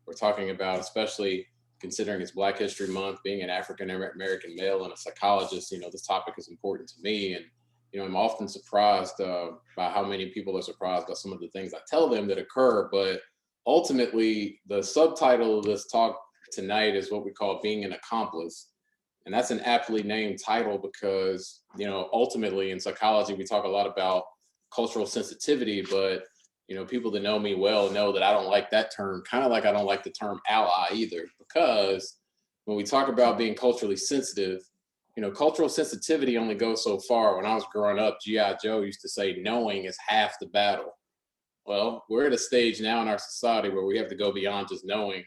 We're talking about, especially considering it's Black History Month, being an African American male and a psychologist, this topic is important to me. And, I'm often surprised by how many people are surprised by some of the things I tell them that occur. But ultimately, the subtitle of this talk tonight is what we call being an accomplice. And that's an aptly named title because, ultimately in psychology, we talk a lot about cultural sensitivity, but, people that know me well know that I don't like that term, kind of like I don't like the term ally either, because when we talk about being culturally sensitive, cultural sensitivity only goes so far. When I was growing up, G.I. Joe used to say, knowing is half the battle. Well, we're at a stage now in our society where we have to go beyond just knowing.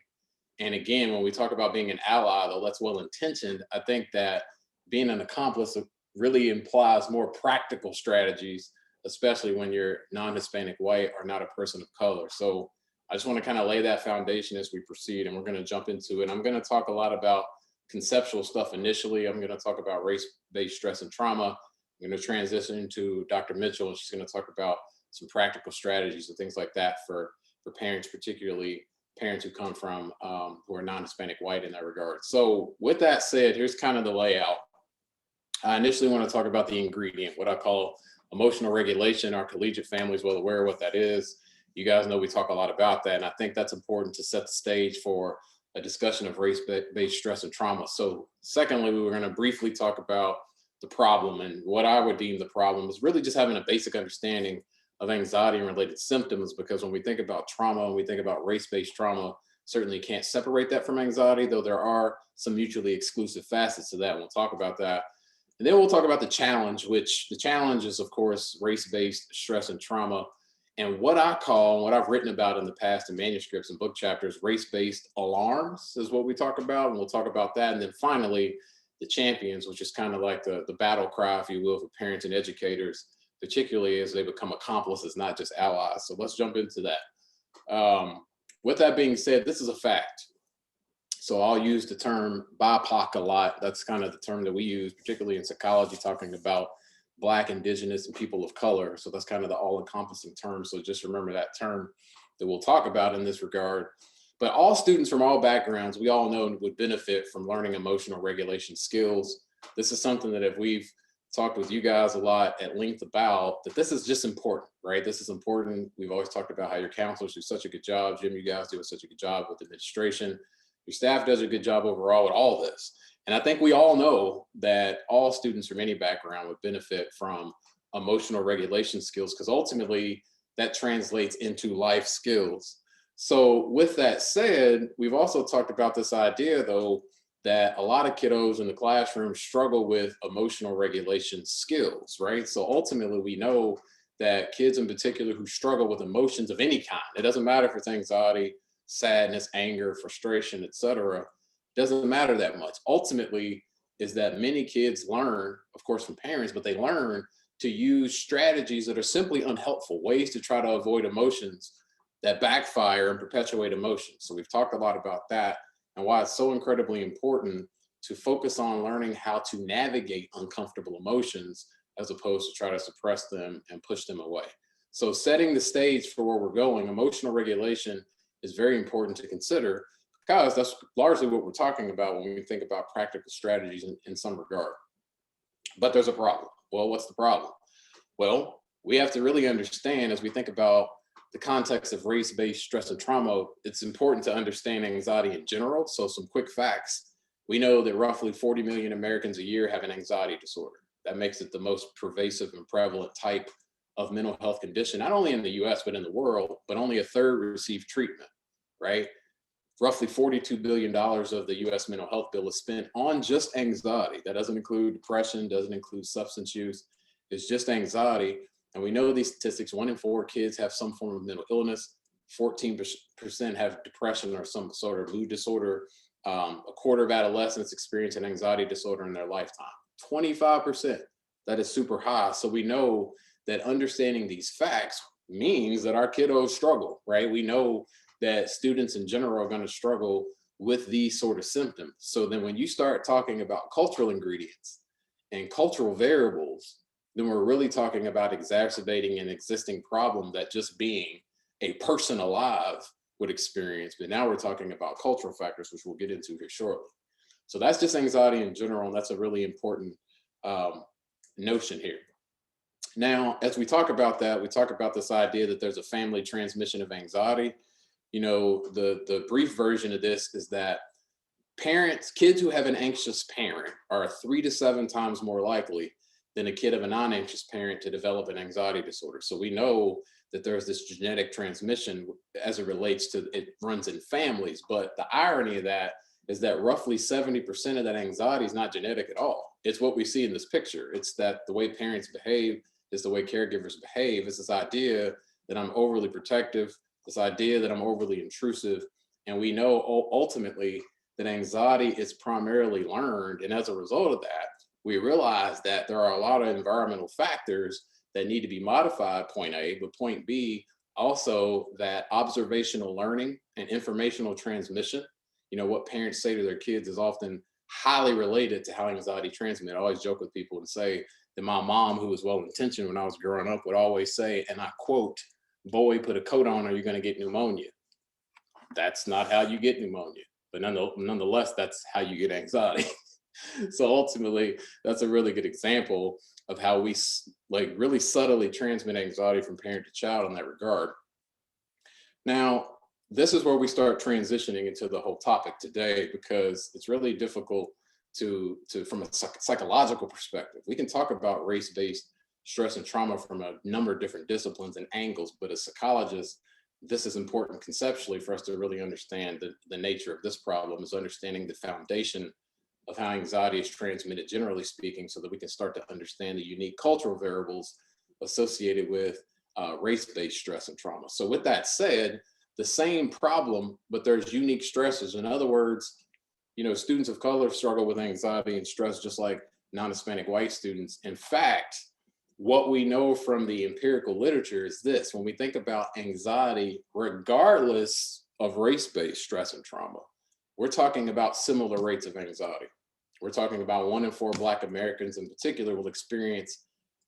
And again, when we talk about being an ally, though that's well intentioned, I think that being an accomplice really implies more practical strategies, especially when you're non-Hispanic white or not a person of color. So I just want to kind of lay that foundation as we proceed, and we're going to jump into it. I'm going to talk a lot about conceptual stuff initially. I'm going to talk about race-based stress and trauma. I'm going to transition into Dr. Mitchell, and she's going to talk about some practical strategies and things like that for parents, particularly parents who come from who are non-Hispanic white in that regard. So with that said, here's kind of the layout. I initially want to talk about the ingredient, what I call emotional regulation. Our collegiate family is well aware of what that is. You guys know we talk a lot about that, and I think that's important to set the stage for a discussion of race-based stress and trauma. So secondly, we were going to briefly talk about the problem, and what I would deem the problem is really just having a basic understanding of anxiety and related symptoms, because when we think about trauma and we think about race-based trauma, certainly can't separate that from anxiety, though there are some mutually exclusive facets to that. We'll talk about that. And then we'll talk about the challenge, which the challenge is, of course, race-based stress and trauma. And what I call, what I've written about in the past in manuscripts and book chapters, race-based alarms is what we talk about. And we'll talk about that. And then finally, the champions, which is kind of like the battle cry, if you will, for parents and educators, particularly as they become accomplices, not just allies. So let's jump into that. With that being said, this is a fact. So I'll use the term BIPOC a lot. That's kind of the term that we use, particularly in psychology, talking about Black, Indigenous, and people of color. So that's kind of the all-encompassing term. So just remember that term that we'll talk about in this regard. But all students from all backgrounds, we all know, would benefit from learning emotional regulation skills. This is something that if we've talked with you guys a lot at length about, that this is just important, right? This is important. We've always talked about how your counselors do such a good job. Jim, you guys do such a good job with administration. Your staff does a good job overall with all this. And I think we all know that all students from any background would benefit from emotional regulation skills, because ultimately that translates into life skills. So with that said, we've also talked about this idea, though, that a lot of kiddos in the classroom struggle with emotional regulation skills, right? So ultimately, we know that kids in particular who struggle with emotions of any kind, it doesn't matter if it's anxiety, sadness, anger, frustration, etc., doesn't matter that much. Ultimately, is that many kids learn, of course, from parents, but they learn to use strategies that are simply unhelpful, ways to try to avoid emotions that backfire and perpetuate emotions. So we've talked a lot about that and why it's so incredibly important to focus on learning how to navigate uncomfortable emotions as opposed to try to suppress them and push them away. So setting the stage for where we're going, emotional regulation is very important to consider, because that's largely what we're talking about when we think about practical strategies in some regard. But there's a problem. Well, what's the problem? Well, we have to really understand, as we think about the context of race-based stress and trauma, it's important to understand anxiety in general. So some quick facts. We know that roughly 40 million Americans a year have an anxiety disorder. That makes it the most pervasive and prevalent type of mental health condition, not only in the US, but in the world, but only a third receive treatment, right? Roughly $42 billion of the US mental health bill is spent on just anxiety. That doesn't include depression, doesn't include substance use. It's just anxiety. And we know these statistics: 1 in 4 kids have some form of mental illness, 14% have depression or some sort of mood disorder, a quarter of adolescents experience an anxiety disorder in their lifetime, 25%. That is super high. So we know that understanding these facts means that our kiddos struggle, right? We know that students in general are going to struggle with these sort of symptoms. So then when you start talking about cultural ingredients and cultural variables, then we're really talking about exacerbating an existing problem that just being a person alive would experience. But now we're talking about cultural factors, which we'll get into here shortly. So that's just anxiety in general, and that's a really important notion here. Now, as we talk about that, we talk about this idea that there's a family transmission of anxiety. You know, the brief version of this is that kids who have an anxious parent are 3 to 7 times more likely than a kid of a non-anxious parent to develop an anxiety disorder. So we know that there's this genetic transmission as it relates to, it runs in families. But the irony of that is that roughly 70% of that anxiety is not genetic at all. It's what we see in this picture. It's that the way parents behave is the way caregivers behave. It's this idea that I'm overly protective, this idea that I'm overly intrusive. And we know ultimately that anxiety is primarily learned. And as a result of that, we realize that there are a lot of environmental factors that need to be modified, point A, but point B, also that observational learning and informational transmission, you know, what parents say to their kids is often highly related to how anxiety transmits. I always joke with people and say that my mom, who was well-intentioned when I was growing up, would always say, and I quote, "Boy, put a coat on or you're going to get pneumonia." That's not how you get pneumonia, but nonetheless, that's how you get anxiety. So ultimately, that's a really good example of how we like really subtly transmit anxiety from parent to child in that regard. Now, this is where we start transitioning into the whole topic today, because it's really difficult to from a psychological perspective. We can talk about race-based stress and trauma from a number of different disciplines and angles, but as psychologists, this is important conceptually for us to really understand the nature of this problem, is understanding the foundation of how anxiety is transmitted, generally speaking, so that we can start to understand the unique cultural variables associated with race-based stress and trauma. So with that said, the same problem, but there's unique stresses. In other words, you know, students of color struggle with anxiety and stress just like non-Hispanic white students. In fact, what we know from the empirical literature is this: when we think about anxiety, regardless of race-based stress and trauma, we're talking about similar rates of anxiety. We're talking about 1 in 4 Black Americans in particular will experience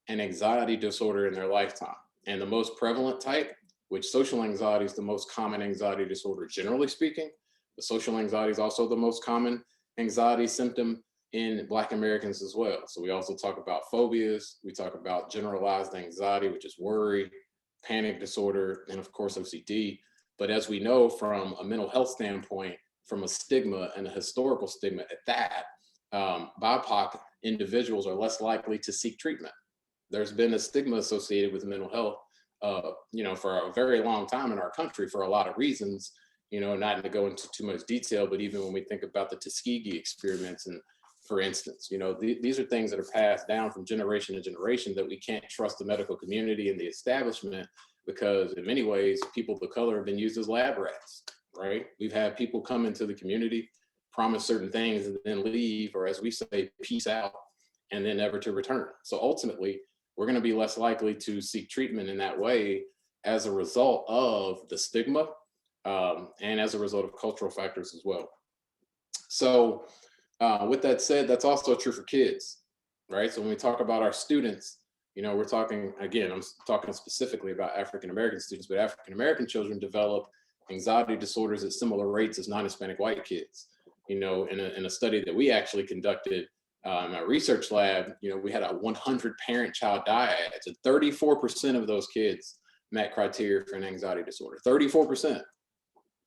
an anxiety disorder in their lifetime. And the most prevalent type, which social anxiety is the most common anxiety disorder generally speaking, but social anxiety is also the most common anxiety symptom in Black Americans as well. So we also talk about phobias, we talk about generalized anxiety, which is worry, panic disorder, and of course OCD. But as we know from a mental health standpoint, from a stigma and a historical stigma at that, BIPOC individuals are less likely to seek treatment. There's been a stigma associated with mental health, you know, for a very long time in our country for a lot of reasons, you know, not to go into too much detail, but even when we think about the Tuskegee experiments, and for instance, you know, these are things that are passed down from generation to generation, that we can't trust the medical community and the establishment, because in many ways, people of color have been used as lab rats, right? We've had people come into the community, promise certain things, and then leave, or as we say, peace out, and then never to return. So ultimately, we're going to be less likely to seek treatment in that way as a result of the stigma, and as a result of cultural factors as well. So with that said, that's also true for kids, right? So when we talk about our students, you know, we're talking, again, I'm talking specifically about African-American students, but African-American children develop anxiety disorders at similar rates as non-Hispanic white kids. You know, in a study that we actually conducted in our research lab, you know, we had a 100 parent-child dyad, and 34% of those kids met criteria for an anxiety disorder, 34%.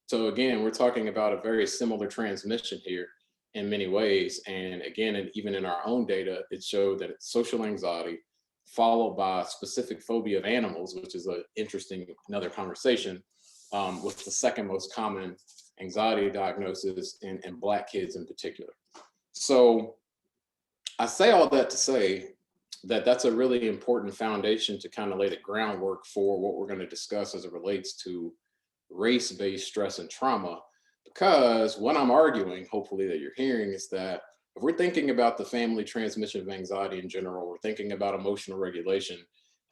So again, we're talking about a very similar transmission here in many ways. And again, and even in our own data, it showed that it's social anxiety followed by specific phobia of animals, which is another conversation, with the second most common anxiety diagnosis in Black kids in particular. So I say all that to say that that's a really important foundation to kind of lay the groundwork for what we're going to discuss as it relates to race-based stress and trauma. Because what I'm arguing, hopefully that you're hearing, is that if we're thinking about the family transmission of anxiety in general, we're thinking about emotional regulation,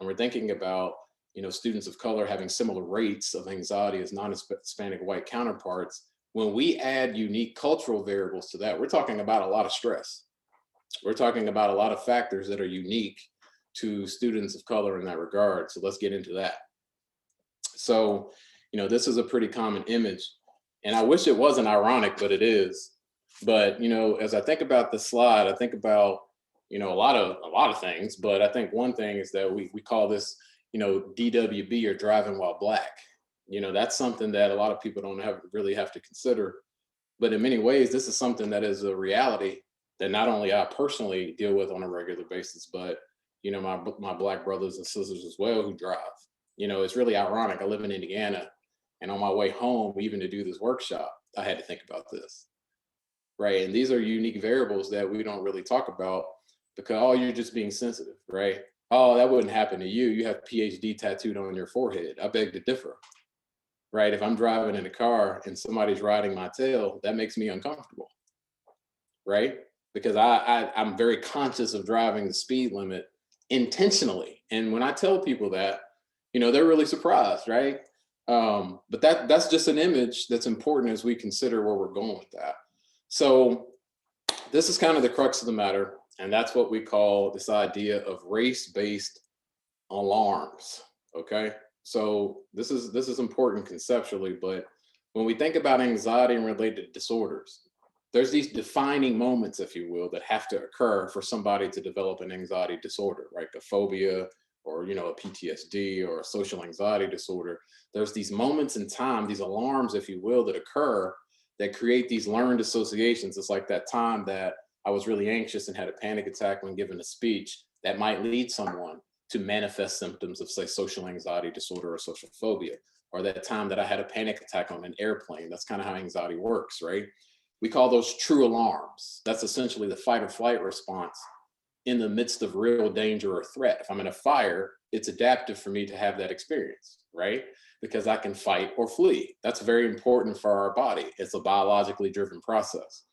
and we're thinking about, you know, students of color having similar rates of anxiety as non-Hispanic white counterparts, when we add unique cultural variables to that, we're talking about a lot of stress. We're talking about a lot of factors that are unique to students of color in that regard. So let's get into that. So, This is a pretty common image. And I wish it wasn't ironic, but it is. But, as I think about the slide, I think about, a lot of things, but I think one thing is that we call this, DWB, or driving while black. That's something that a lot of people don't really have to consider. But in many ways, this is something that is a reality that not only I personally deal with on a regular basis, but my black brothers and sisters as well who drive. It's really ironic. I live in Indiana, and on my way home, even to do this workshop, I had to think about this, right? And these are unique variables that we don't really talk about because, oh, you're just being sensitive, right? Oh, that wouldn't happen to you. You have PhD tattooed on your forehead. I beg to differ, right? If I'm driving in a car and somebody's riding my tail, that makes me uncomfortable, right? Because I'm very conscious of driving the speed limit intentionally. And when I tell people that, they're really surprised, right? But that's just an image that's important as we consider where we're going with that. So this is kind of the crux of the matter. And that's what we call this idea of race-based alarms, okay? So this is important conceptually, but when we think about anxiety and related disorders, there's these defining moments, if you will, that have to occur for somebody to develop an anxiety disorder, right? A phobia, or a PTSD, or a social anxiety disorder. There's these moments in time, these alarms, if you will, that occur that create these learned associations. It's like that time that I was really anxious and had a panic attack when giving a speech that might lead someone to manifest symptoms of, say, social anxiety disorder or social phobia, or that time that I had a panic attack on an airplane. That's kind of how anxiety works, right? We call those true alarms. That's essentially the fight or flight response in the midst of real danger or threat. If I'm in a fire, it's adaptive for me to have that experience, right? Because I can fight or flee. That's very important for our body. It's a biologically driven process.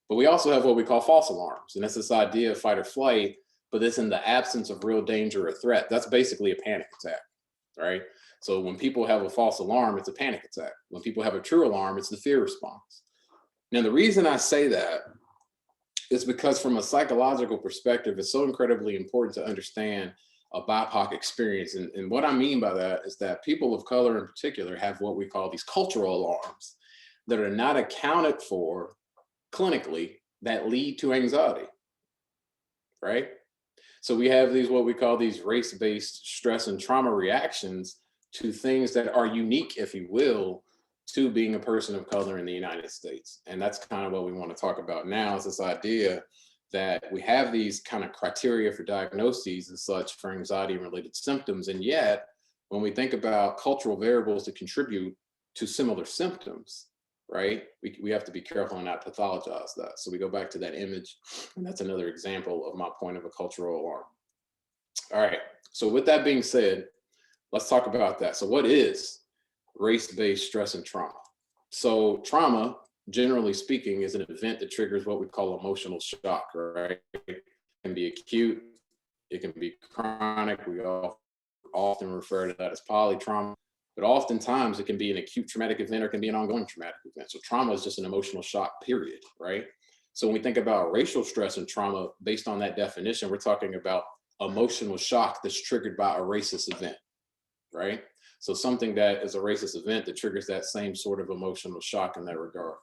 But we also have what we call false alarms. And that's this idea of fight or flight, but it's in the absence of real danger or threat. That's basically a panic attack, right? So when people have a false alarm, it's a panic attack. When people have a true alarm, it's the fear response. Now, the reason I say that is because from a psychological perspective, it's so incredibly important to understand a BIPOC experience. And what I mean by that is that people of color in particular have what we call these cultural alarms that are not accounted for clinically that lead to anxiety, right? So we have these, what we call these race-based stress and trauma reactions to things that are unique, if you will, to being a person of color in the United States. And that's kind of what we want to talk about now, is this idea that we have these kind of criteria for diagnoses and such for anxiety and related symptoms. And yet, when we think about cultural variables that contribute to similar symptoms, right, we have to be careful and not pathologize that. So we go back to that image, and that's another example of my point of a cultural alarm. All right, so with that being said, let's talk about that. So what is race-based stress and trauma? So trauma, generally speaking, is an event that triggers what we call emotional shock, right? It can be acute, it can be chronic. We often refer to that as polytrauma, but oftentimes it can be an acute traumatic event or it can be an ongoing traumatic event. So trauma is just an emotional shock, period, right? So when we think about racial stress and trauma, based on that definition, we're talking about emotional shock that's triggered by a racist event, right? So something that is a racist event that triggers that same sort of emotional shock in that regard.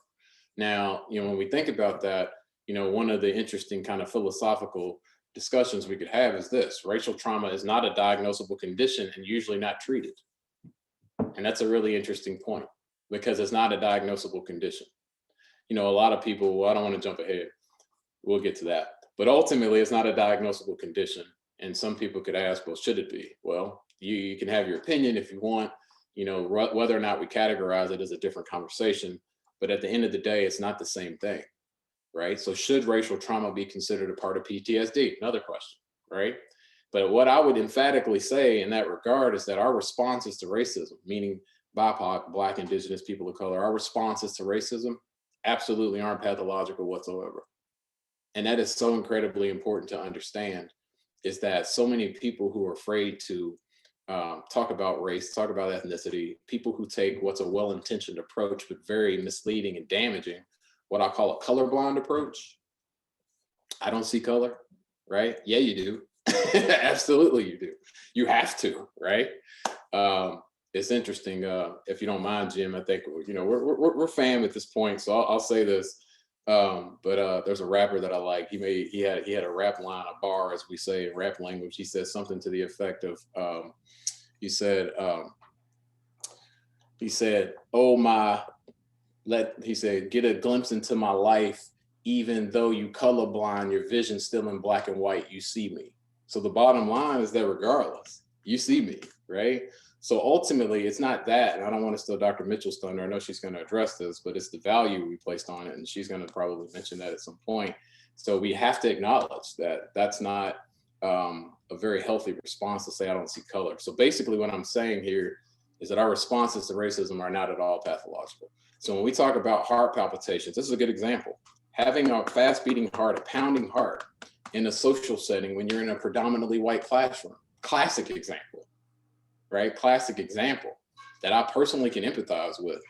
Now, when we think about that, one of the interesting kind of philosophical discussions we could have is this: racial trauma is not a diagnosable condition and usually not treated. And that's a really interesting point, because it's not a diagnosable condition. A lot of people, well, I don't want to jump ahead, we'll get to that. But ultimately, it's not a diagnosable condition. And some people could ask, well, should it be? Well, you can have your opinion if you want. Whether or not we categorize it is a different conversation. But at the end of the day, it's not the same thing, right? So should racial trauma be considered a part of PTSD? Another question, right? But what I would emphatically say in that regard is that our responses to racism, meaning BIPOC, Black, Indigenous, people of color, our responses to racism absolutely aren't pathological whatsoever. And that is so incredibly important to understand, is that so many people who are afraid to talk about race, talk about ethnicity, people who take what's a well-intentioned approach, but very misleading and damaging, what I call a colorblind approach. I don't see color, right? Yeah, you do. Absolutely, you do. You have to, right? it's interesting. If you don't mind, Jim, I think, you know, we're fam at this point, so I'll say this. But there's a rapper that I like. He had a rap line, a bar, as we say in rap language. He said something to the effect of, he said, "Oh my, he said, get a glimpse into my life, even though you colorblind, your vision still in black and white, you see me." So the bottom line is that regardless, you see me, right? So ultimately, it's not that, and I don't want to steal Dr. Mitchell's thunder. I know she's going to address this, but it's the value we placed on it, and she's going to probably mention that at some point. So we have to acknowledge that that's not a very healthy response to say, I don't see color. So basically what I'm saying here is that our responses to racism are not at all pathological. So when we talk about heart palpitations, this is a good example. Having a fast beating heart, a pounding heart in a social setting when you're in a predominantly white classroom, classic example, right? Classic example that I personally can empathize with.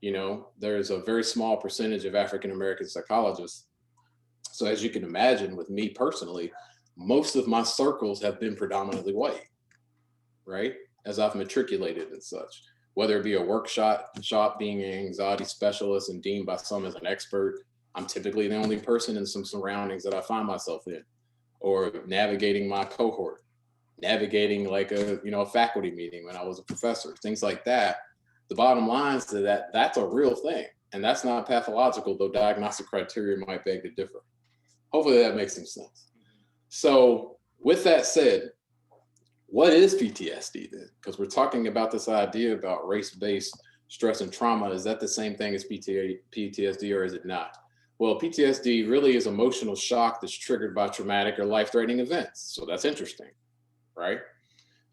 You know, there's a very small percentage of African-American psychologists. So as you can imagine, with me personally, most of my circles have been predominantly white, right? As I've matriculated and such, whether it be a workshop being an anxiety specialist and deemed by some as an expert. I'm typically the only person in some surroundings that I find myself in, or navigating my cohort, navigating like a faculty meeting when I was a professor, things like that. The bottom line is that that's a real thing, and that's not pathological, though diagnostic criteria might beg to differ. Hopefully that makes some sense. So with that said, what is PTSD then? Because we're talking about this idea about race-based stress and trauma. Is that the same thing as PTSD, or is it not? Well, PTSD really is emotional shock that's triggered by traumatic or life-threatening events. So that's interesting, right?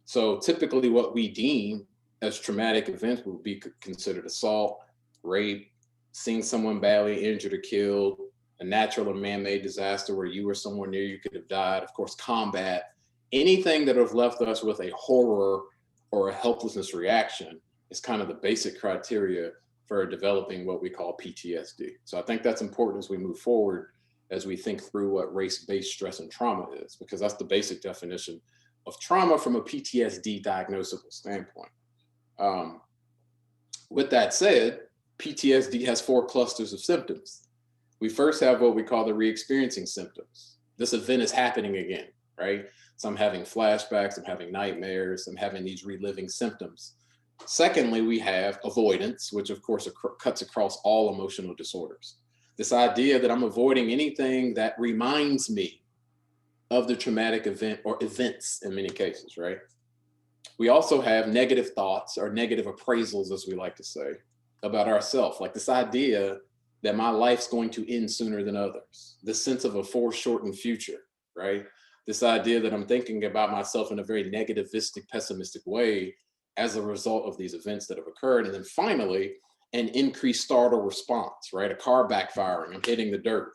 So typically what we deem as traumatic events would be considered assault, rape, seeing someone badly injured or killed, a natural or man-made disaster where you or someone near you could have died, of course, combat, anything that have left us with a horror or a helplessness reaction is kind of the basic criteria for developing what we call PTSD. So I think that's important as we move forward, as we think through what race-based stress and trauma is, because that's the basic definition of trauma from a PTSD diagnosable standpoint. With that said, PTSD has 4 clusters of symptoms. We first have what we call the re-experiencing symptoms. This event is happening again, right? So I'm having flashbacks, I'm having nightmares, I'm having these reliving symptoms. Secondly, we have avoidance, which of course cuts across all emotional disorders. This idea that I'm avoiding anything that reminds me of the traumatic event or events in many cases, right? We also have negative thoughts or negative appraisals, as we like to say, about ourselves, like this idea that my life's going to end sooner than others, the sense of a foreshortened future, right? This idea that I'm thinking about myself in a very negativistic, pessimistic way as a result of these events that have occurred. And then finally, an increased startle response, right? A car backfiring, I'm hitting the dirt,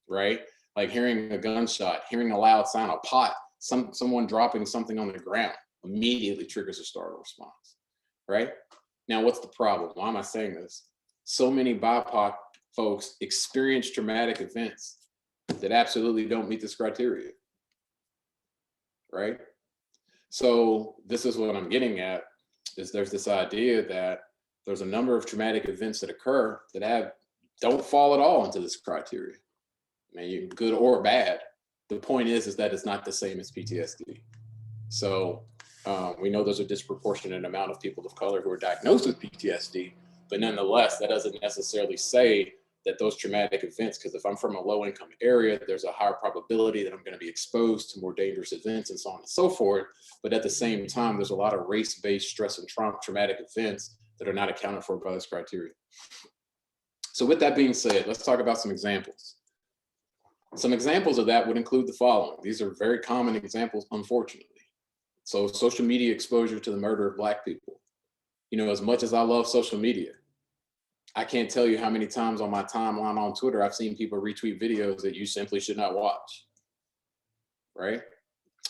right? Like hearing a gunshot, hearing a loud sound, a pot, someone dropping something on the ground immediately triggers a startle response, right? Now, what's the problem? Why am I saying this? So many BIPOC folks experience traumatic events that absolutely don't meet this criteria, right? So this is what I'm getting at, is there's this idea that there's a number of traumatic events that occur that don't fall at all into this criteria. I mean, good or bad. The point is that it's not the same as PTSD. So we know there's a disproportionate amount of people of color who are diagnosed with PTSD, but nonetheless, that doesn't necessarily say that those traumatic events, because if I'm from a low income area, there's a higher probability that I'm going to be exposed to more dangerous events and so on and so forth. But at the same time, there's a lot of race-based stress and traumatic events that are not accounted for by this criteria. So with that being said, let's talk about some examples. Some examples of that would include the following. These are very common examples, unfortunately. So social media exposure to the murder of Black people. You know, as much as I love social media, I can't tell you how many times on my timeline on Twitter, I've seen people retweet videos that you simply should not watch, right?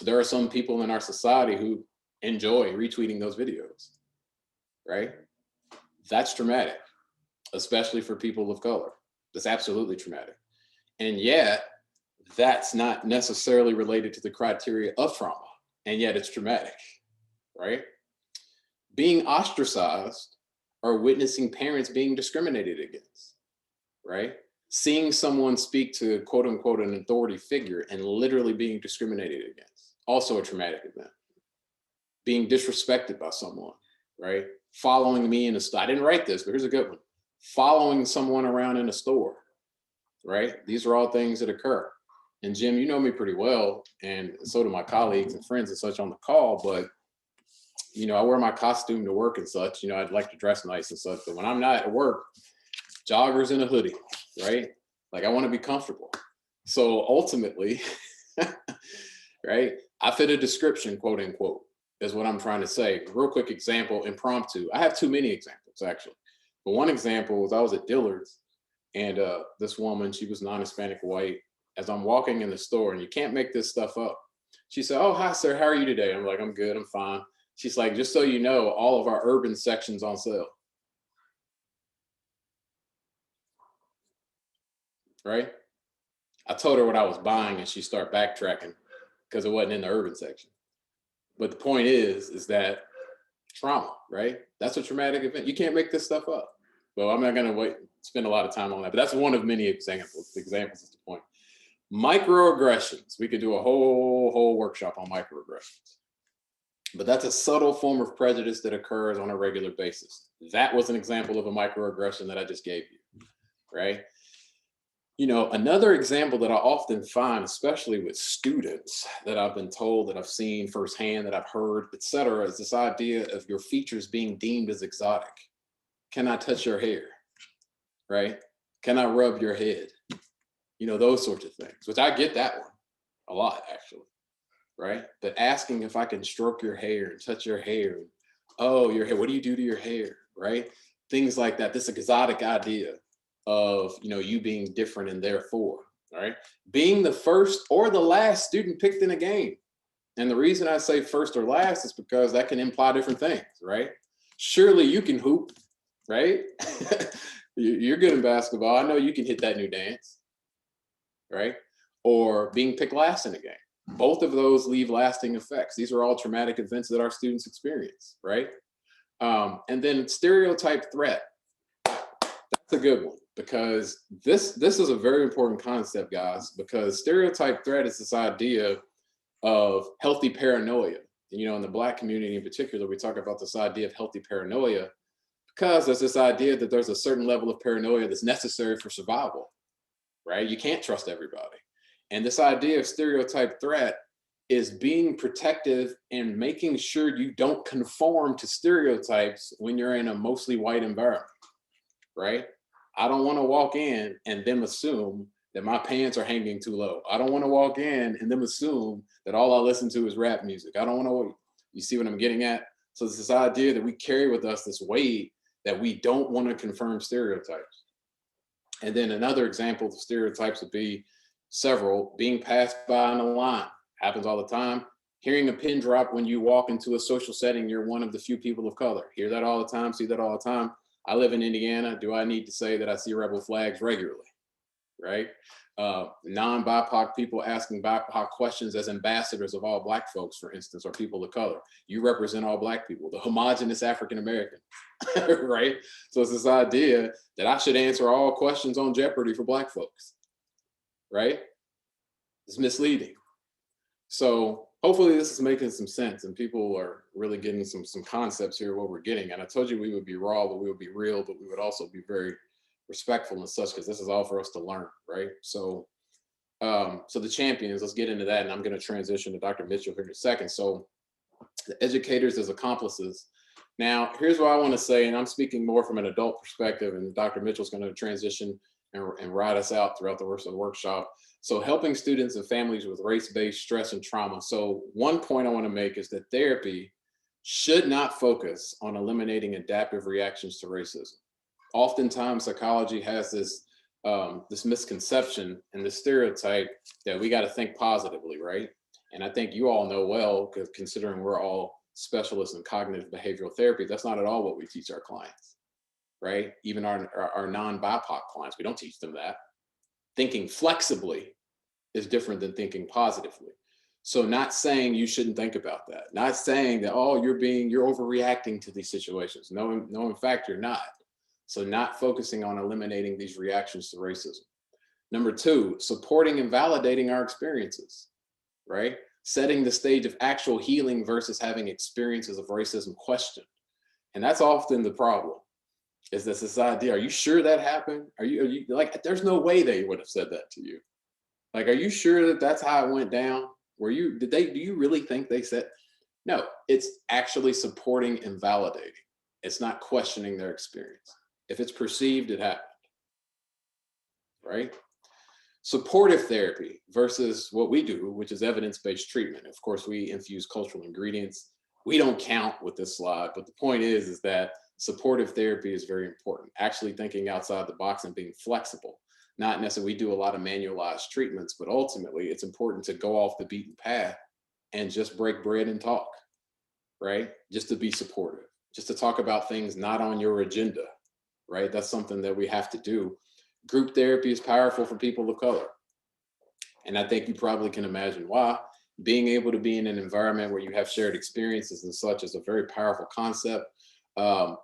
There are some people in our society who enjoy retweeting those videos, right? That's traumatic, especially for people of color. That's absolutely traumatic. And yet, that's not necessarily related to the criteria of trauma, and yet it's traumatic, right? being ostracized or witnessing parents being discriminated against, right? Seeing someone speak to quote unquote an authority figure and literally being discriminated against, also a traumatic event. Being disrespected by someone, right? Following me in a store. I didn't write this, but here's a good one. Following someone around in a store, right? These are all things that occur. And Jim, you know me pretty well, and so do my colleagues and friends and such on the call, but you know, I wear my costume to work and such. You know, I'd like to dress nice and such, but when I'm not at work, joggers and a hoodie, right? Like I want to be comfortable. So ultimately, right, I fit a description, quote unquote, is what I'm trying to say. Real quick example, impromptu. I have too many examples actually. But one example was I was at Dillard's and this woman, she was non-Hispanic white. As I'm walking in the store, and you can't make this stuff up. She said, "Oh, hi, sir. How are you today?" I'm like, "I'm good. I'm fine." She's like, "Just so you know, all of our urban section's on sale." Right? I told her what I was buying, and she started backtracking because it wasn't in the urban section. But the point is that trauma, right? That's a traumatic event. You can't make this stuff up. Well, I'm not going to spend a lot of time on that, but that's one of many examples. Examples is the point. Microaggressions. We could do a whole workshop on microaggressions. But that's a subtle form of prejudice that occurs on a regular basis. That was an example of a microaggression that I just gave you, right? You know, another example that I often find, especially with students that I've been told, that I've seen firsthand, that I've heard, et cetera, is this idea of your features being deemed as exotic. Can I touch your hair, right? Can I rub your head? You know, those sorts of things, which I get that one a lot, actually, right? But asking if I can stroke your hair and touch your hair, oh, your hair, what do you do to your hair, right? Things like that, this exotic idea of, you know, you being different and therefore, right? Being the first or the last student picked in a game. And the reason I say first or last is because that can imply different things, right? Surely you can hoop, right? You're good in basketball. I know you can hit that new dance, right? Or being picked last in a game. Both of those leave lasting effects. These are all traumatic events that our students experience, right? And then stereotype threat. That's a good one because this is a very important concept, guys, because stereotype threat is this idea of healthy paranoia. You know, in the Black community in particular, we talk about this idea of healthy paranoia because there's this idea that there's a certain level of paranoia that's necessary for survival, right? You can't trust everybody. And this idea of stereotype threat is being protective and making sure you don't conform to stereotypes when you're in a mostly white environment, right? I don't want to walk in and them assume that my pants are hanging too low. I don't want to walk in and them assume that all I listen to is rap music. I don't want to, you see what I'm getting at? So it's this idea that we carry with us this weight that we don't want to confirm stereotypes. And then another example of stereotypes would be several, being passed by on a line, happens all the time. Hearing a pin drop when you walk into a social setting, you're one of the few people of color. Hear that all the time, see that all the time. I live in Indiana. Do I need to say that I see rebel flags regularly, right? Non-BIPOC people asking BIPOC questions as ambassadors of all Black folks, for instance, or people of color. You represent all Black people, the homogenous African-American, right? So it's this idea that I should answer all questions on Jeopardy for Black folks, right? It's misleading. So hopefully this is making some sense and people are really getting some concepts here, what we're getting. And I told you we would be raw, but we would be real, but we would also be very respectful and such, because this is all for us to learn, right? So so the champions, let's get into that. And I'm going to transition to Dr. Mitchell here in a second. So the educators as accomplices. Now, here's what I want to say, and I'm speaking more from an adult perspective, and Dr. Mitchell's going to transition and ride us out throughout the rest of the workshop. So helping students and families with race-based stress and trauma. So one point I want to make is that therapy should not focus on eliminating adaptive reactions to racism. Oftentimes psychology has this this misconception and this stereotype that we got to think positively, right? And I think you all know well, because considering we're all specialists in cognitive behavioral therapy, that's not at all what we teach our clients, right? Even our non-BIPOC clients, we don't teach them that. Thinking flexibly is different than thinking positively. So not saying you shouldn't think about that, not saying that, oh, you're overreacting to these situations. No, in fact, you're not. So not focusing on eliminating these reactions to racism. Number two, supporting and validating our experiences, right? Setting the stage of actual healing versus having experiences of racism questioned. And that's often the problem, is this idea, are you sure that happened? Are you like, there's no way they would have said that to you. Like, are you sure that that's how it went down? Do you really think they said? No, it's actually supporting and validating. It's not questioning their experience. If it's perceived, it happened, right? Supportive therapy versus what we do, which is evidence-based treatment. Of course, we infuse cultural ingredients. We don't count with this slide, but the point is that supportive therapy is very important. Actually thinking outside the box and being flexible. Not necessarily, we do a lot of manualized treatments, but ultimately it's important to go off the beaten path and just break bread and talk, right? Just to be supportive, just to talk about things not on your agenda, right? That's something that we have to do. Group therapy is powerful for people of color. And I think you probably can imagine why. Being able to be in an environment where you have shared experiences and such is a very powerful concept.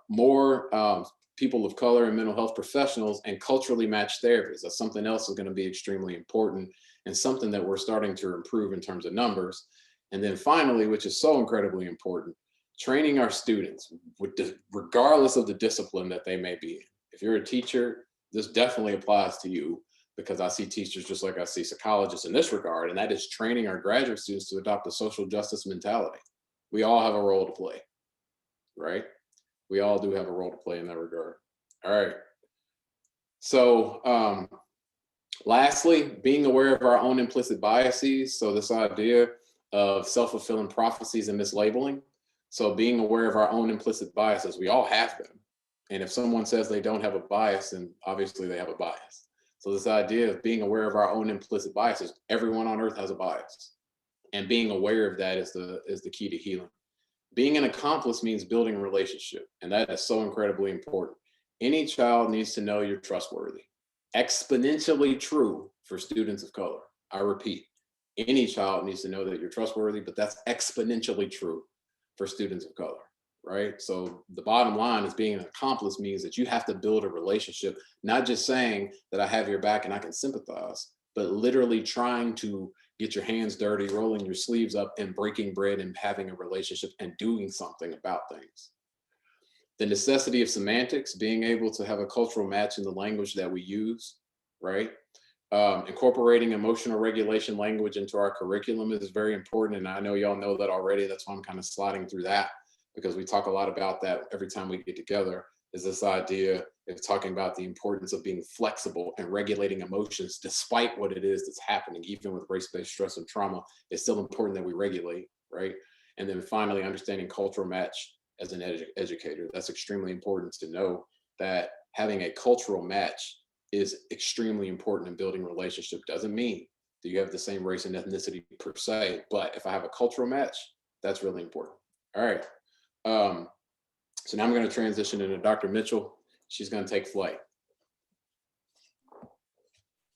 More people of color and mental health professionals and culturally matched therapists. That's something else is going to be extremely important and something that we're starting to improve in terms of numbers. And then finally, which is so incredibly important, training our students, regardless of the discipline that they may be in. If you're a teacher, this definitely applies to you, because I see teachers just like I see psychologists in this regard, and that is training our graduate students to adopt a social justice mentality. We all have a role to play, right? We all do have a role to play in that regard. All right. So lastly, being aware of our own implicit biases. So this idea of self-fulfilling prophecies and mislabeling. So being aware of our own implicit biases, we all have them. And if someone says they don't have a bias, then obviously they have a bias. So this idea of being aware of our own implicit biases, everyone on earth has a bias. And being aware of that is the key to healing. Being an accomplice means building a relationship, and that is so incredibly important. Any child needs to know you're trustworthy. Exponentially true for students of color. I repeat, any child needs to know that you're trustworthy, but that's exponentially true for students of color, right? So the bottom line is, being an accomplice means that you have to build a relationship, not just saying that I have your back and I can sympathize, but literally trying to get your hands dirty, rolling your sleeves up and breaking bread and having a relationship and doing something about things. The necessity of semantics, being able to have a cultural match in the language that we use, right? Incorporating emotional regulation language into our curriculum is very important. And I know y'all know that already. That's why I'm kind of sliding through that, because we talk a lot about that every time we get together, is this idea of talking about the importance of being flexible and regulating emotions despite what it is that's happening. Even with race-based stress and trauma, it's still important that we regulate, right? And then finally, understanding cultural match as an educator. That's extremely important to know, that having a cultural match is extremely important in building relationship. Doesn't mean that you have the same race and ethnicity per se, but if I have a cultural match, that's really important. All right. So now I'm going to transition into Dr. Mitchell. She's going to take flight.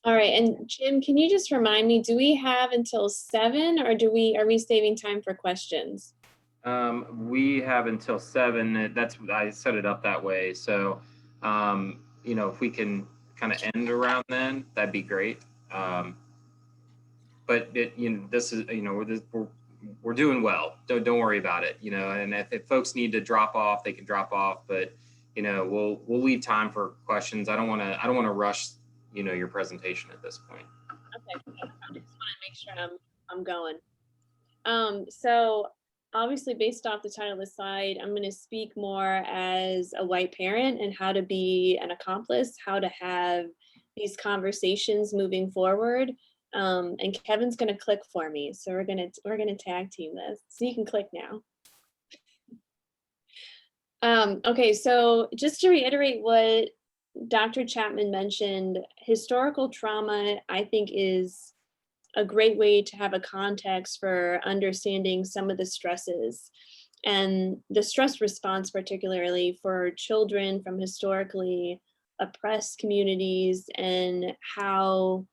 All right, and Jim, can you just remind me, do we have until 7, or are we saving time for questions? We have until 7. I set it up that way. So, if we can kind of end around then, that'd be great. But this is, we're doing well. Don't worry about it. And if folks need to drop off, they can drop off. But we'll leave time for questions. I don't want to rush your presentation at this point. Okay, I just want to make sure I'm going. So obviously, based off the title of the slide, I'm going to speak more as a white parent and how to be an accomplice, how to have these conversations moving forward. And Kevin's going to click for me, so we're gonna tag team this. So you can click now. Okay, so just to reiterate what Dr. Chapman mentioned, historical trauma, I think, is a great way to have a context for understanding some of the stresses and the stress response, particularly for children from historically oppressed communities, and how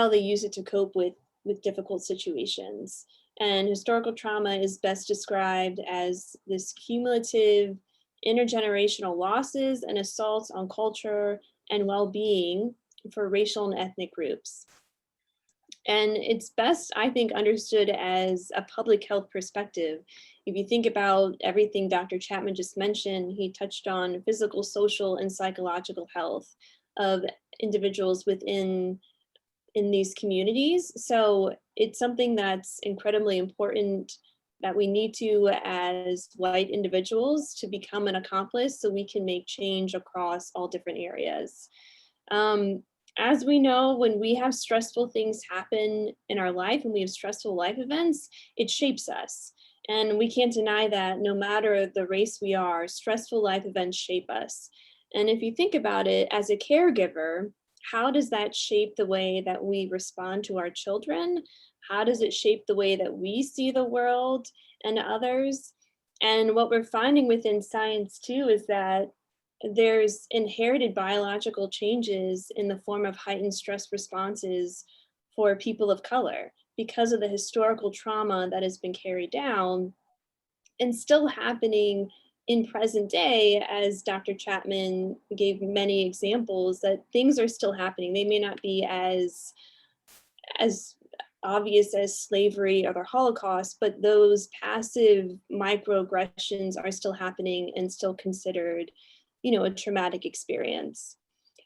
they use it to cope with with difficult situations. And historical trauma is best described as this cumulative intergenerational losses and assaults on culture and well-being for racial and ethnic groups. And it's best, I think, understood as a public health perspective. If you think about everything Dr. Chapman just mentioned, he touched on physical, social, and psychological health of individuals within these communities. So it's something that's incredibly important that we need to, as white individuals, to become an accomplice so we can make change across all different areas. As we know, when we have stressful things happen in our life and we have stressful life events, it shapes us. And we can't deny that no matter the race we are, stressful life events shape us. And if you think about it, as a caregiver, how does that shape the way that we respond to our children? How does it shape the way that we see the world and others? And what we're finding within science too is that there's inherited biological changes in the form of heightened stress responses for people of color because of the historical trauma that has been carried down and still happening in present day. As Dr. Chapman gave many examples, that things are still happening. They may not be as obvious as slavery or the Holocaust, but those passive microaggressions are still happening and still considered, a traumatic experience.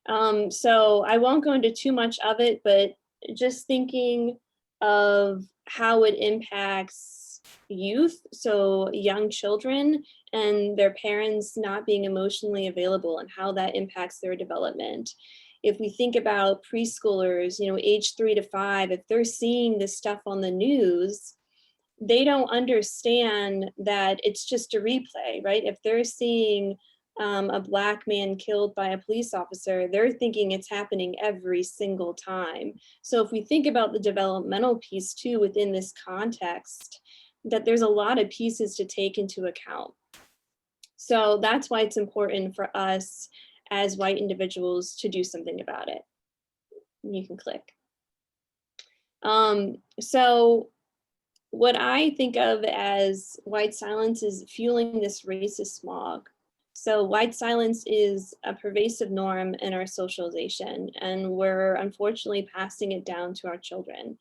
So I won't go into too much of it, but just thinking of how it impacts youth, so young children and their parents not being emotionally available and how that impacts their development. If we think about preschoolers, age 3 to 5, if they're seeing this stuff on the news, they don't understand that it's just a replay, right? If they're seeing a Black man killed by a police officer, they're thinking it's happening every single time. So if we think about the developmental piece too within this context, that there's a lot of pieces to take into account. So that's why it's important for us as white individuals to do something about it. You can click. So what I think of as white silence is fueling this racist smog. So white silence is a pervasive norm in our socialization, and we're unfortunately passing it down to our children.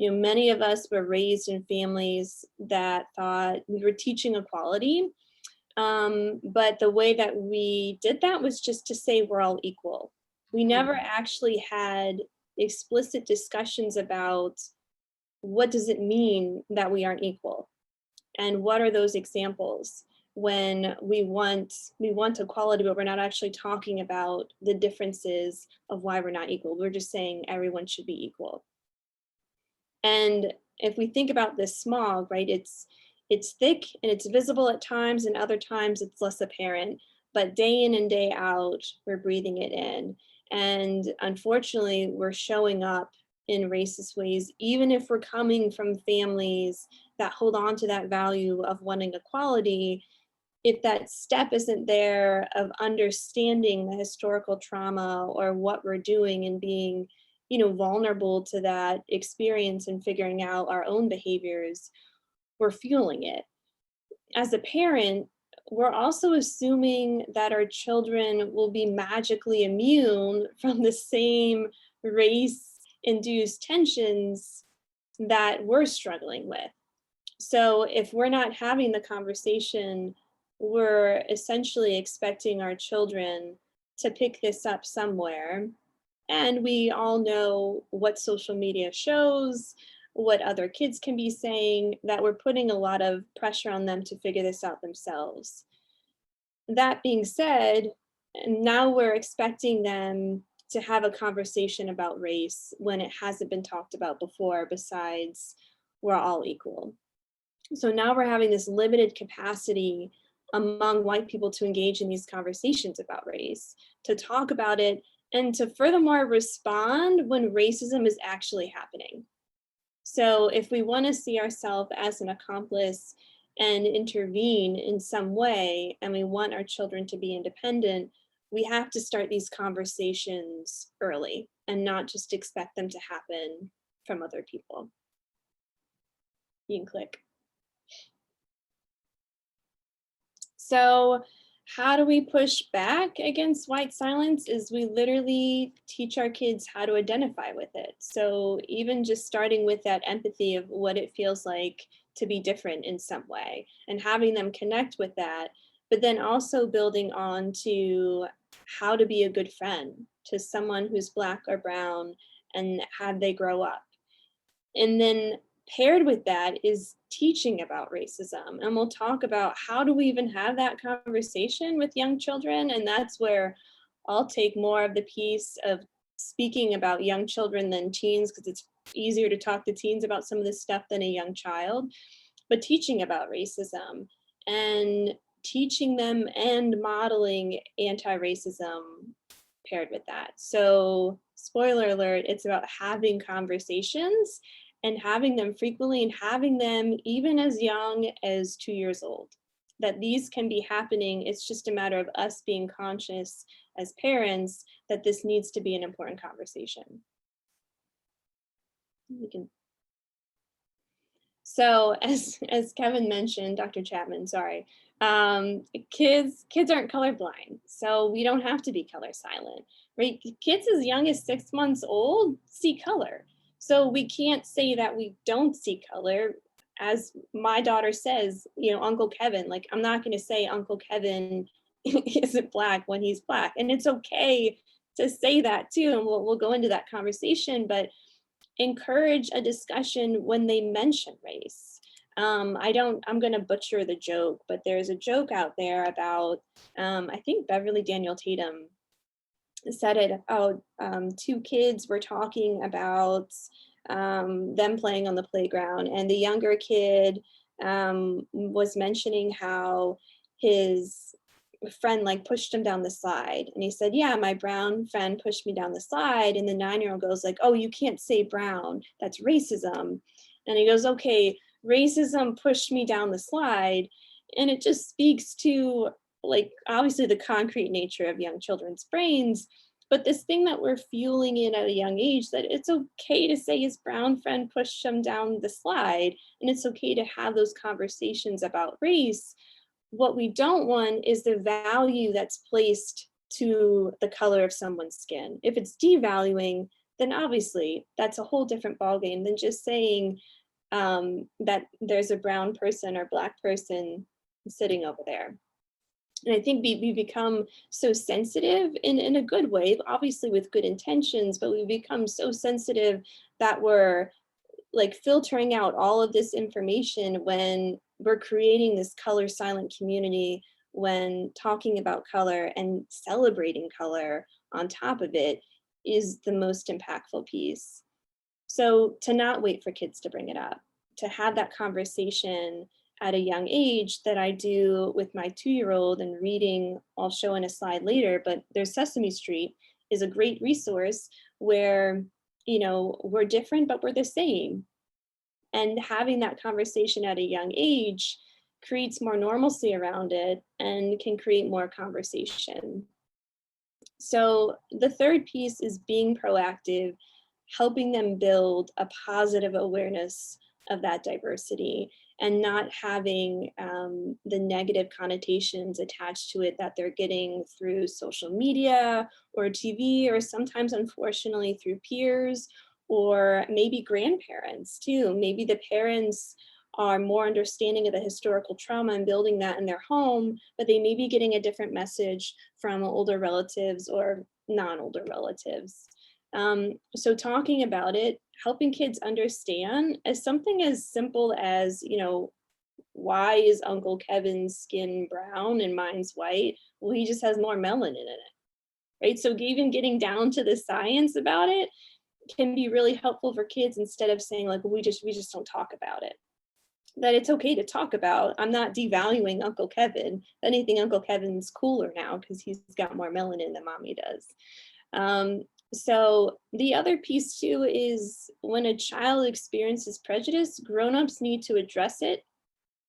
Many of us were raised in families that thought we were teaching equality, but the way that we did that was just to say we're all equal. We never actually had explicit discussions about what does it mean that we aren't equal, and what are those examples when we want equality, but we're not actually talking about the differences of why we're not equal. We're just saying everyone should be equal. And if we think about this smog, right, it's thick and it's visible at times, and other times it's less apparent, but day in and day out, we're breathing it in. And unfortunately, we're showing up in racist ways, even if we're coming from families that hold on to that value of wanting equality. If that step isn't there of understanding the historical trauma or what we're doing and being, vulnerable to that experience and figuring out our own behaviors, we're fueling it. As a parent, we're also assuming that our children will be magically immune from the same race-induced tensions that we're struggling with. So if we're not having the conversation, we're essentially expecting our children to pick this up somewhere. And we all know what social media shows, what other kids can be saying, that we're putting a lot of pressure on them to figure this out themselves. That being said, now we're expecting them to have a conversation about race when it hasn't been talked about before, besides we're all equal. So now we're having this limited capacity among white people to engage in these conversations about race, to talk about it, and to furthermore respond when racism is actually happening. So if we want to see ourselves as an accomplice and intervene in some way, and we want our children to be independent, we have to start these conversations early and not just expect them to happen from other people. You can click. So how do we push back against white silence is we literally teach our kids how to identify with it. So even just starting with that empathy of what it feels like to be different in some way and having them connect with that, but then also building on to how to be a good friend to someone who's Black or brown and how they grow up. And then paired with that is teaching about racism. And we'll talk about how do we even have that conversation with young children. And that's where I'll take more of the piece of speaking about young children than teens, because it's easier to talk to teens about some of this stuff than a young child, but teaching about racism and teaching them and modeling anti-racism paired with that. So spoiler alert, it's about having conversations and having them frequently and having them even as young as 2 years old, that these can be happening. It's just a matter of us being conscious as parents that this needs to be an important conversation. So as Kevin mentioned, Dr. Chapman, sorry, kids aren't colorblind, so we don't have to be color silent, right? Kids as young as 6 months old see color. So we can't say that we don't see color. As my daughter says, you know, Uncle Kevin, like I'm not going to say Uncle Kevin isn't Black when he's Black. And it's okay to say that too. And we'll go into that conversation, but encourage a discussion when they mention race. I'm going to butcher the joke, but there's a joke out there about, I think Beverly Daniel Tatum said it about two kids were talking about them playing on the playground, and the younger kid was mentioning how his friend like pushed him down the slide, and he said, yeah, my brown friend pushed me down the slide, and the 9-year-old goes like, oh, you can't say brown, that's racism. And he goes, okay, racism pushed me down the slide. And it just speaks to, like, obviously the concrete nature of young children's brains, but this thing that we're fueling in at a young age, that it's okay to say his brown friend pushed him down the slide, and it's okay to have those conversations about race. What we don't want is the value that's placed to the color of someone's skin. If it's devaluing, then obviously that's a whole different ballgame than just saying that there's a brown person or Black person sitting over there. And I think we become so sensitive in a good way, obviously with good intentions, but we become so sensitive that we're like filtering out all of this information when we're creating this color silent community, when talking about color and celebrating color on top of it is the most impactful piece. So to not wait for kids to bring it up, to have that conversation at a young age that I do with my 2-year-old and reading, I'll show in a slide later, but there's Sesame Street is a great resource where, you know, we're different, but we're the same. And having that conversation at a young age creates more normalcy around it and can create more conversation. So the third piece is being proactive, helping them build a positive awareness of that diversity and not having the negative connotations attached to it that they're getting through social media or TV, or sometimes unfortunately through peers, or maybe grandparents too. Maybe the parents are more understanding of the historical trauma and building that in their home, but they may be getting a different message from older relatives or non-older relatives. So talking about it, helping kids understand as something as simple as, you know, why is Uncle Kevin's skin brown and mine's white? Well, he just has more melanin in it, right? So even getting down to the science about it can be really helpful for kids, instead of saying like, well, we just don't talk about it. That it's okay to talk about. I'm not devaluing Uncle Kevin. If anything, Uncle Kevin's cooler now because he's got more melanin than mommy does. So the other piece too is when a child experiences prejudice, grown-ups need to address it,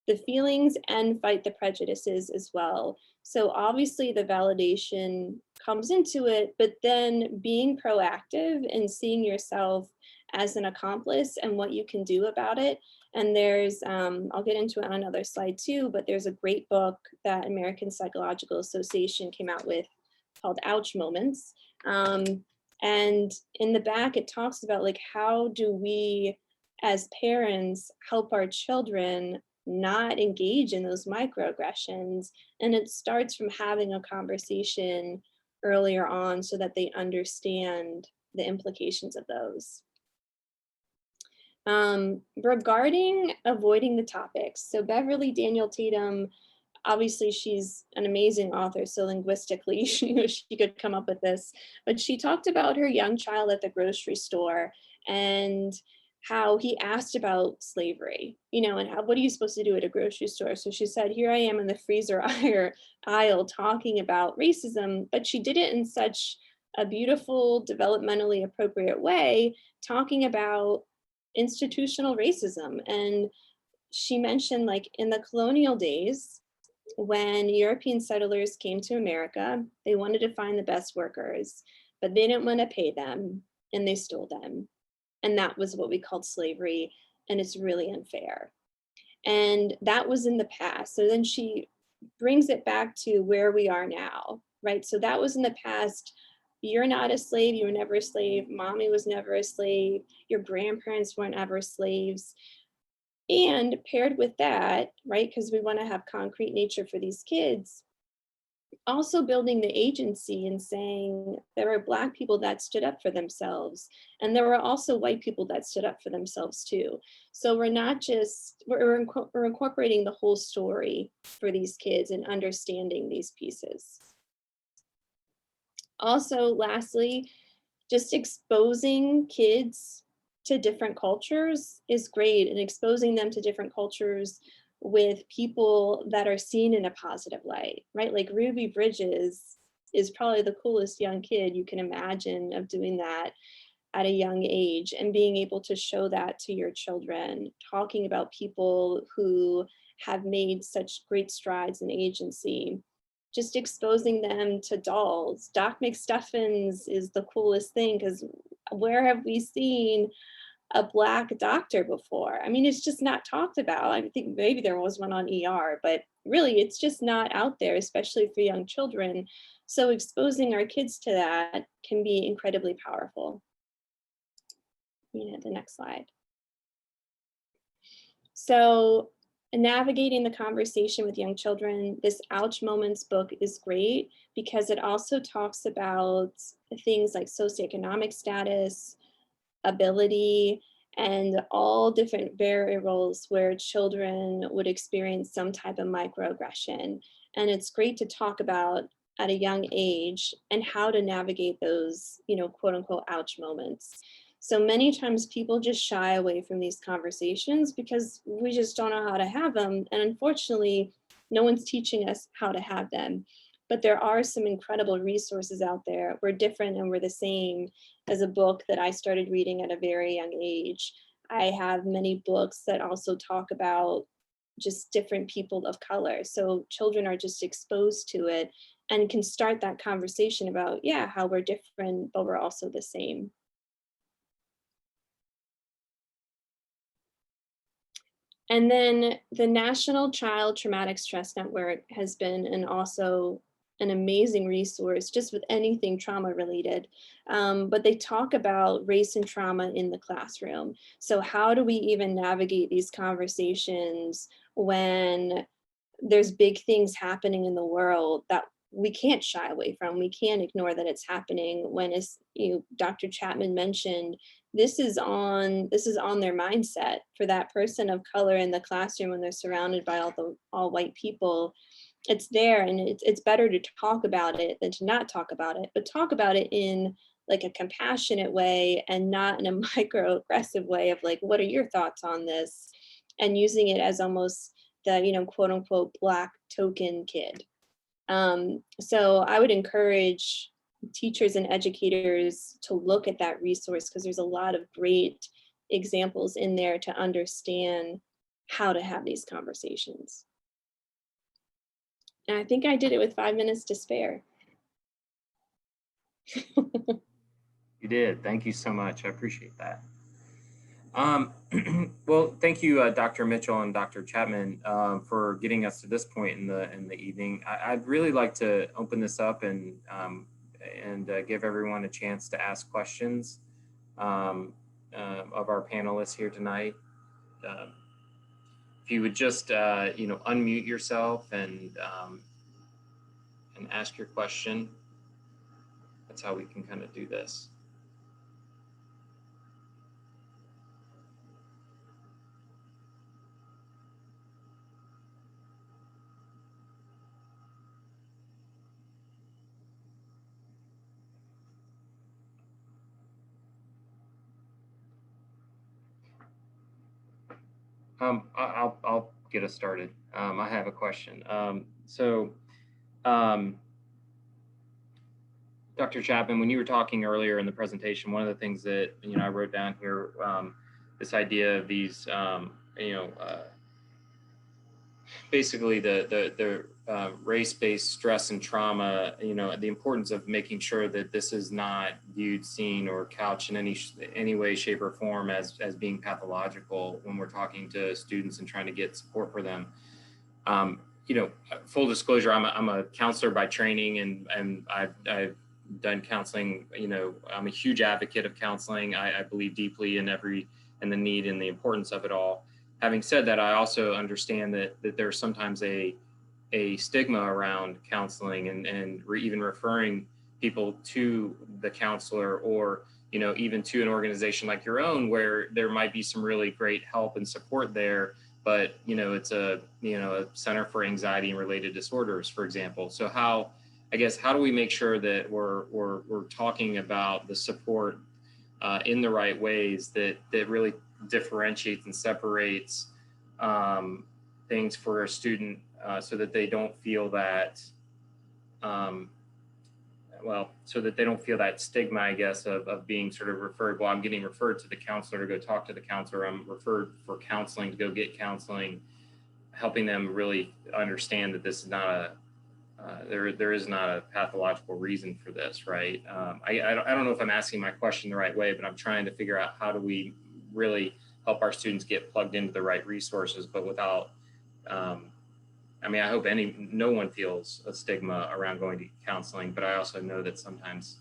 the feelings, and fight the prejudices as well. So obviously the validation comes into it, but then being proactive and seeing yourself as an accomplice and what you can do about it. And there's, I'll get into it on another slide too, but there's a great book that American Psychological Association came out with called Ouch Moments. And in the back, it talks about like, how do we as parents help our children not engage in those microaggressions? And it starts from having a conversation earlier on so that they understand the implications of those. Regarding avoiding the topics, so Beverly Daniel Tatum, obviously she's an amazing author, so linguistically she could come up with this, but she talked about her young child at the grocery store and how he asked about slavery, you know, and how, what are you supposed to do at a grocery store? So she said, here I am in the freezer aisle talking about racism, but she did it in such a beautiful, developmentally appropriate way, talking about institutional racism. And she mentioned, like, in the colonial days, when European settlers came to America, they wanted to find the best workers, but they didn't want to pay them and they stole them. And that was what we called slavery. And it's really unfair. And that was in the past. So then she brings it back to where we are now, right? So that was in the past. You're not a slave, you were never a slave, mommy was never a slave, your grandparents weren't ever slaves. And paired with that, right, because we want to have concrete nature for these kids, also building the agency and saying there are Black people that stood up for themselves, and there were also white people that stood up for themselves too. So we're not just, we're incorporating the whole story for these kids and understanding these pieces. Also, lastly, just exposing kids to different cultures is great, and exposing them to different cultures with people that are seen in a positive light, right? Like Ruby Bridges is probably the coolest young kid you can imagine of doing that at a young age, and being able to show that to your children, talking about people who have made such great strides in agency, just exposing them to dolls. Doc McStuffins is the coolest thing, because where have we seen a Black doctor before? I mean, it's just not talked about. I think maybe there was one on ER, but really it's just not out there, especially for young children. So exposing our kids to that can be incredibly powerful. You know, the next slide. So navigating the conversation with young children, this Ouch Moments book is great because it also talks about things like socioeconomic status, ability, and all different variables where children would experience some type of microaggression. And it's great to talk about at a young age and how to navigate those, you know, quote unquote, ouch moments. So many times people just shy away from these conversations because we just don't know how to have them. And unfortunately, no one's teaching us how to have them. But there are some incredible resources out there. We're Different and We're the Same as a book that I started reading at a very young age. I have many books that also talk about just different people of color. So children are just exposed to it and can start that conversation about, yeah, how we're different, but we're also the same. And then the National Child Traumatic Stress Network has been also an amazing resource just with anything trauma related. But they talk about race and trauma in the classroom. So how do we even navigate these conversations when there's big things happening in the world that we can't shy away from? We can't ignore that it's happening when, as you know, Dr. Chapman mentioned, this is on their mindset. For that person of color in the classroom when they're surrounded by all white people, it's there, and it's better to talk about it than to not talk about it, but talk about it in like a compassionate way and not in a microaggressive way of like, what are your thoughts on this? And using it as almost the, you know, quote unquote, Black token kid. So I would encourage teachers and educators to look at that resource, because there's a lot of great examples in there to understand how to have these conversations. And I think I did it with 5 minutes to spare. You did. Thank you so much. I appreciate that. Well, thank you, Dr. Mitchell and Dr. Chapman, for getting us to this point in the evening. I'd really like to open this up and give everyone a chance to ask questions of our panelists here tonight. If you would just unmute yourself and ask your question. That's how we can kind of do this. I'll get us started. I have a question. Dr. Chapman, when you were talking earlier in the presentation, one of the things that I wrote down here, this idea of these, basically the race-based stress and trauma, the importance of making sure that this is not viewed, seen, or couched in any way, shape, or form as being pathological when we're talking to students and trying to get support for them. Full disclosure, I'm a counselor by training, and I've done counseling. I'm a huge advocate of counseling. I believe deeply in the need and the importance of it all. Having said that, I also understand that there's sometimes a stigma around counseling and even referring people to the counselor, or even to an organization like your own, where there might be some really great help and support there, but it's a Center for Anxiety and Related Disorders, for example. So how do we make sure that we're talking about the support in the right ways that really differentiates and separates things for a student, so that they don't feel that stigma, I guess, of being sort of referred. Well, I'm getting referred to the counselor to go talk to the counselor. I'm referred for counseling to go get counseling, helping them really understand that this is not there is not a pathological reason for this, right? I don't know if I'm asking my question the right way, but I'm trying to figure out how do we really help our students get plugged into the right resources, but without, I hope no one feels a stigma around going to counseling, but I also know that sometimes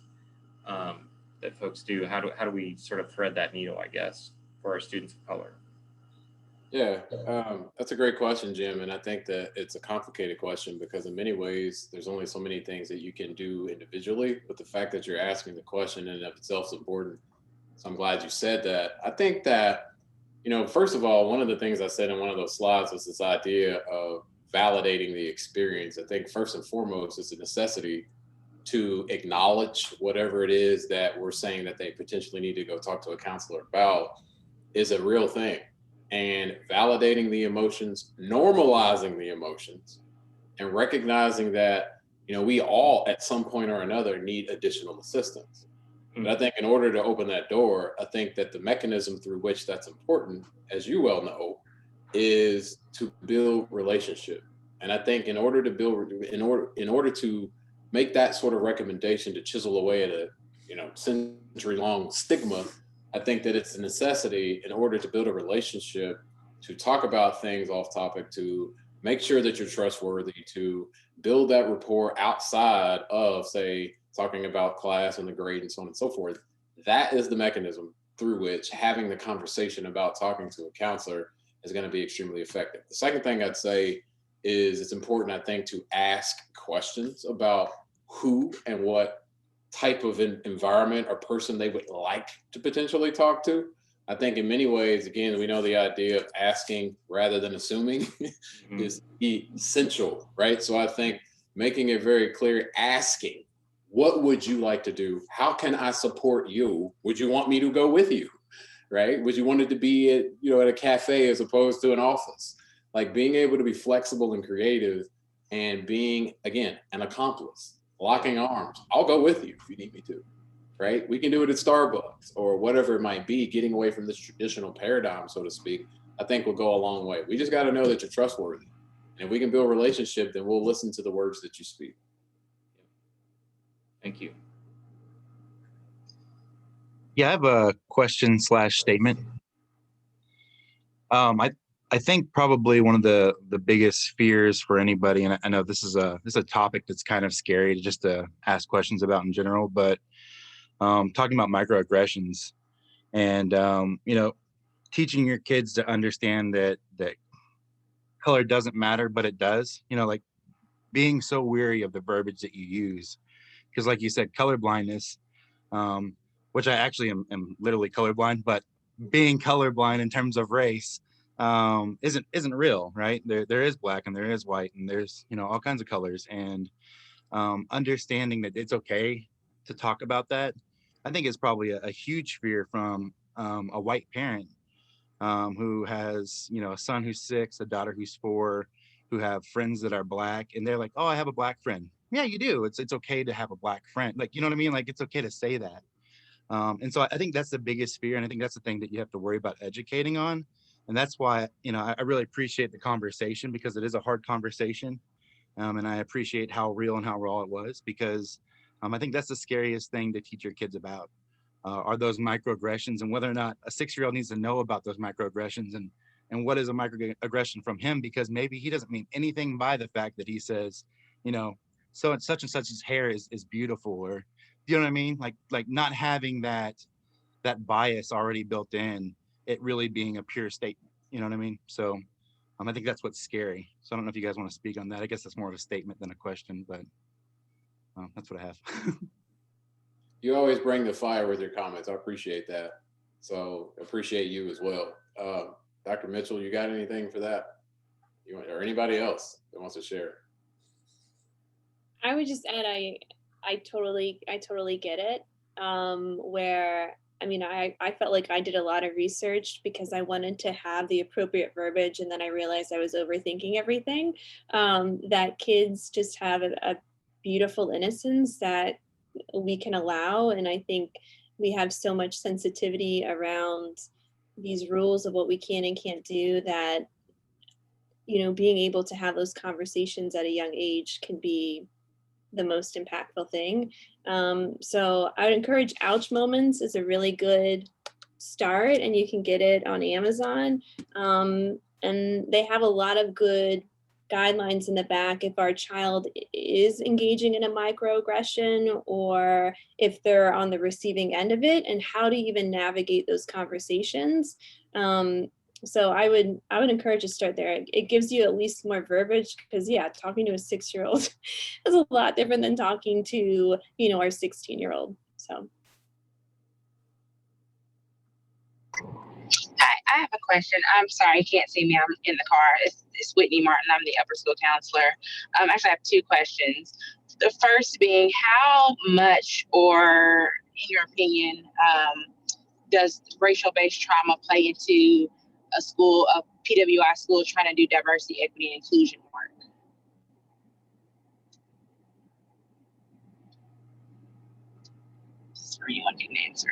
that folks do. How do we sort of thread that needle, I guess, for our students of color? Yeah, that's a great question, Jim. And I think that it's a complicated question because in many ways, there's only so many things that you can do individually. But the fact that you're asking the question in and of itself is important. So I'm glad you said that. I think that, first of all, one of the things I said in one of those slides was this idea of validating the experience. I think first and foremost, it's a necessity to acknowledge whatever it is that we're saying that they potentially need to go talk to a counselor about is a real thing. And validating the emotions, normalizing the emotions, and recognizing that, we all at some point or another need additional assistance. But I think in order to open that door, I think that the mechanism through which that's important, as you well know, is to build relationship. And I think in order to make that sort of recommendation to chisel away at a century long stigma, I think that it's a necessity in order to build a relationship, to talk about things off topic, to make sure that you're trustworthy, to build that rapport outside of, say, talking about class and the grade and so on and so forth. That is the mechanism through which having the conversation about talking to a counselor is going to be extremely effective. The second thing I'd say is it's important, I think, to ask questions about who and what type of environment or person they would like to potentially talk to. I think in many ways, again, we know the idea of asking rather than assuming is essential, right? So I think making it very clear, asking, what would you like to do? How can I support you? Would you want me to go with you? Right? Would you want it to be at a cafe as opposed to an office? Like being able to be flexible and creative and being, again, an accomplice, locking arms. I'll go with you if you need me to, right? We can do it at Starbucks or whatever it might be. Getting away from this traditional paradigm, so to speak, I think will go a long way. We just got to know that you're trustworthy. And if we can build a relationship, then we'll listen to the words that you speak. Thank you. Yeah, I have a question / statement. I think probably one of the biggest fears for anybody, and I know this is a topic that's kind of scary to just to ask questions about in general, but talking about microaggressions and teaching your kids to understand that color doesn't matter, but it does. Like being so weary of the verbiage that you use, because like you said, color blindness, which I actually am literally colorblind, but being colorblind in terms of race isn't real, right? There is black and there is white and there's all kinds of colors, and understanding that it's okay to talk about that, I think is probably a huge fear from a white parent who has a son who's 6, a daughter who's 4, who have friends that are black, and they're like, oh, I have a black friend. Yeah, you do. It's okay to have a black friend, like, you know what I mean? Like, it's okay to say that. And so I think that's the biggest fear, and I think that's the thing that you have to worry about educating on. And that's why I really appreciate the conversation, because it is a hard conversation, and I appreciate how real and how raw it was, because I think that's the scariest thing to teach your kids about, are those microaggressions, and whether or not a 6-year-old needs to know about those microaggressions, and what is a microaggression from him, because maybe he doesn't mean anything by the fact that he says, so and such's hair is beautiful, or you know what I mean? Like not having that bias already built in, it really being a pure statement. You know what I mean? So I think that's what's scary. So I don't know if you guys want to speak on that. I guess that's more of a statement than a question, but that's what I have. You always bring the fire with your comments. I appreciate that. So appreciate you as well. Dr. Mitchell, you got anything for that? Or anybody else that wants to share? I would just add, I totally get it. Where I felt like I did a lot of research because I wanted to have the appropriate verbiage, and then I realized I was overthinking everything. That kids just have a beautiful innocence that we can allow, and I think we have so much sensitivity around these rules of what we can and can't do, that being able to have those conversations at a young age can be the most impactful thing. So I would encourage Ouch Moments is a really good start, and you can get it on Amazon. And they have a lot of good guidelines in the back if our child is engaging in a microaggression, or if they're on the receiving end of it, and how to even navigate those conversations. So I would encourage to start there. It gives you at least more verbiage, because talking to a 6-year-old is a lot different than talking to our 16-year-old. So I have a question. I'm sorry, you can't see me. I'm in the car. It's Whitney Martin. I'm the upper school counselor. Actually, I have 2 questions. The first being, how much, or in your opinion, does racial-based trauma play into a PWI school trying to do diversity, equity, and inclusion work? Or anyone can answer.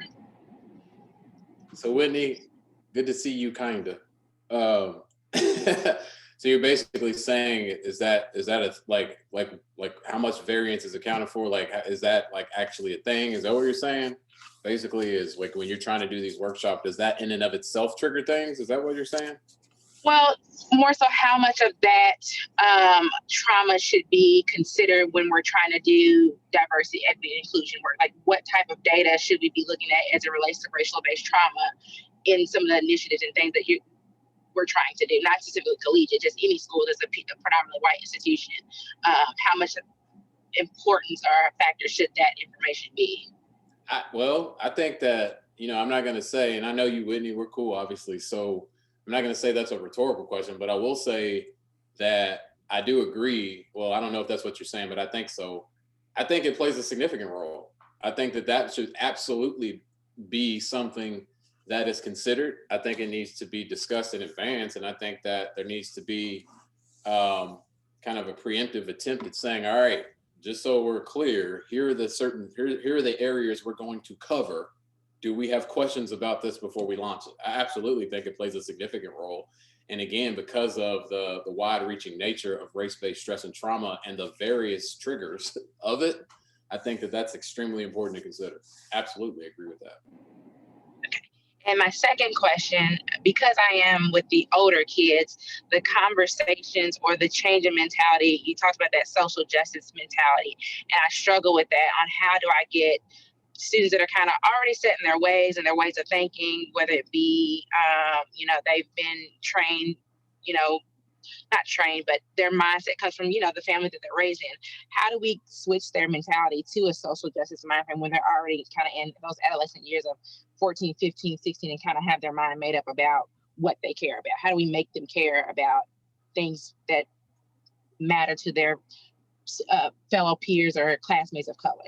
So Whitney, good to see you, kinda. So you're basically saying, is that a, like how much variance is accounted for? Like, is that like actually a thing? Is that what you're saying? Basically, is like when you're trying to do these workshops, does that in and of itself trigger things? Is that what you're saying? Well, more so how much of that trauma should be considered when we're trying to do diversity, equity, and inclusion work. Like, what type of data should we be looking at as it relates to racial-based trauma in some of the initiatives and things that we're trying to do, not specifically collegiate, just any school that's a predominantly white institution. How much importance or a factor should that information be? I think that, I'm not going to say, and I know you, Whitney, we're cool, obviously. So I'm not going to say that's a rhetorical question, but I will say that I do agree. Well, I don't know if that's what you're saying, but I think so. I think it plays a significant role. I think that should absolutely be something that is considered. I think it needs to be discussed in advance. And I think that there needs to be kind of a preemptive attempt at saying, all right, just so we're clear, here are the areas we're going to cover. Do we have questions about this before we launch it? I absolutely think it plays a significant role. And again, because of the wide-reaching nature of race-based stress and trauma and the various triggers of it, I think that that's extremely important to consider. Absolutely agree with that. Okay. And my second question, because I am with the older kids, the conversations or the change in mentality, you talked about that social justice mentality, and I struggle with that on how do I get students that are kind of already set in their ways and their ways of thinking, whether it be, they've been trained, not trained, but their mindset comes from, the family that they're raised in. How do we switch their mentality to a social justice mind frame when they're already kind of in those adolescent years of 14, 15, 16 and kind of have their mind made up about what they care about? How do we make them care about things that matter to their fellow peers or classmates of color?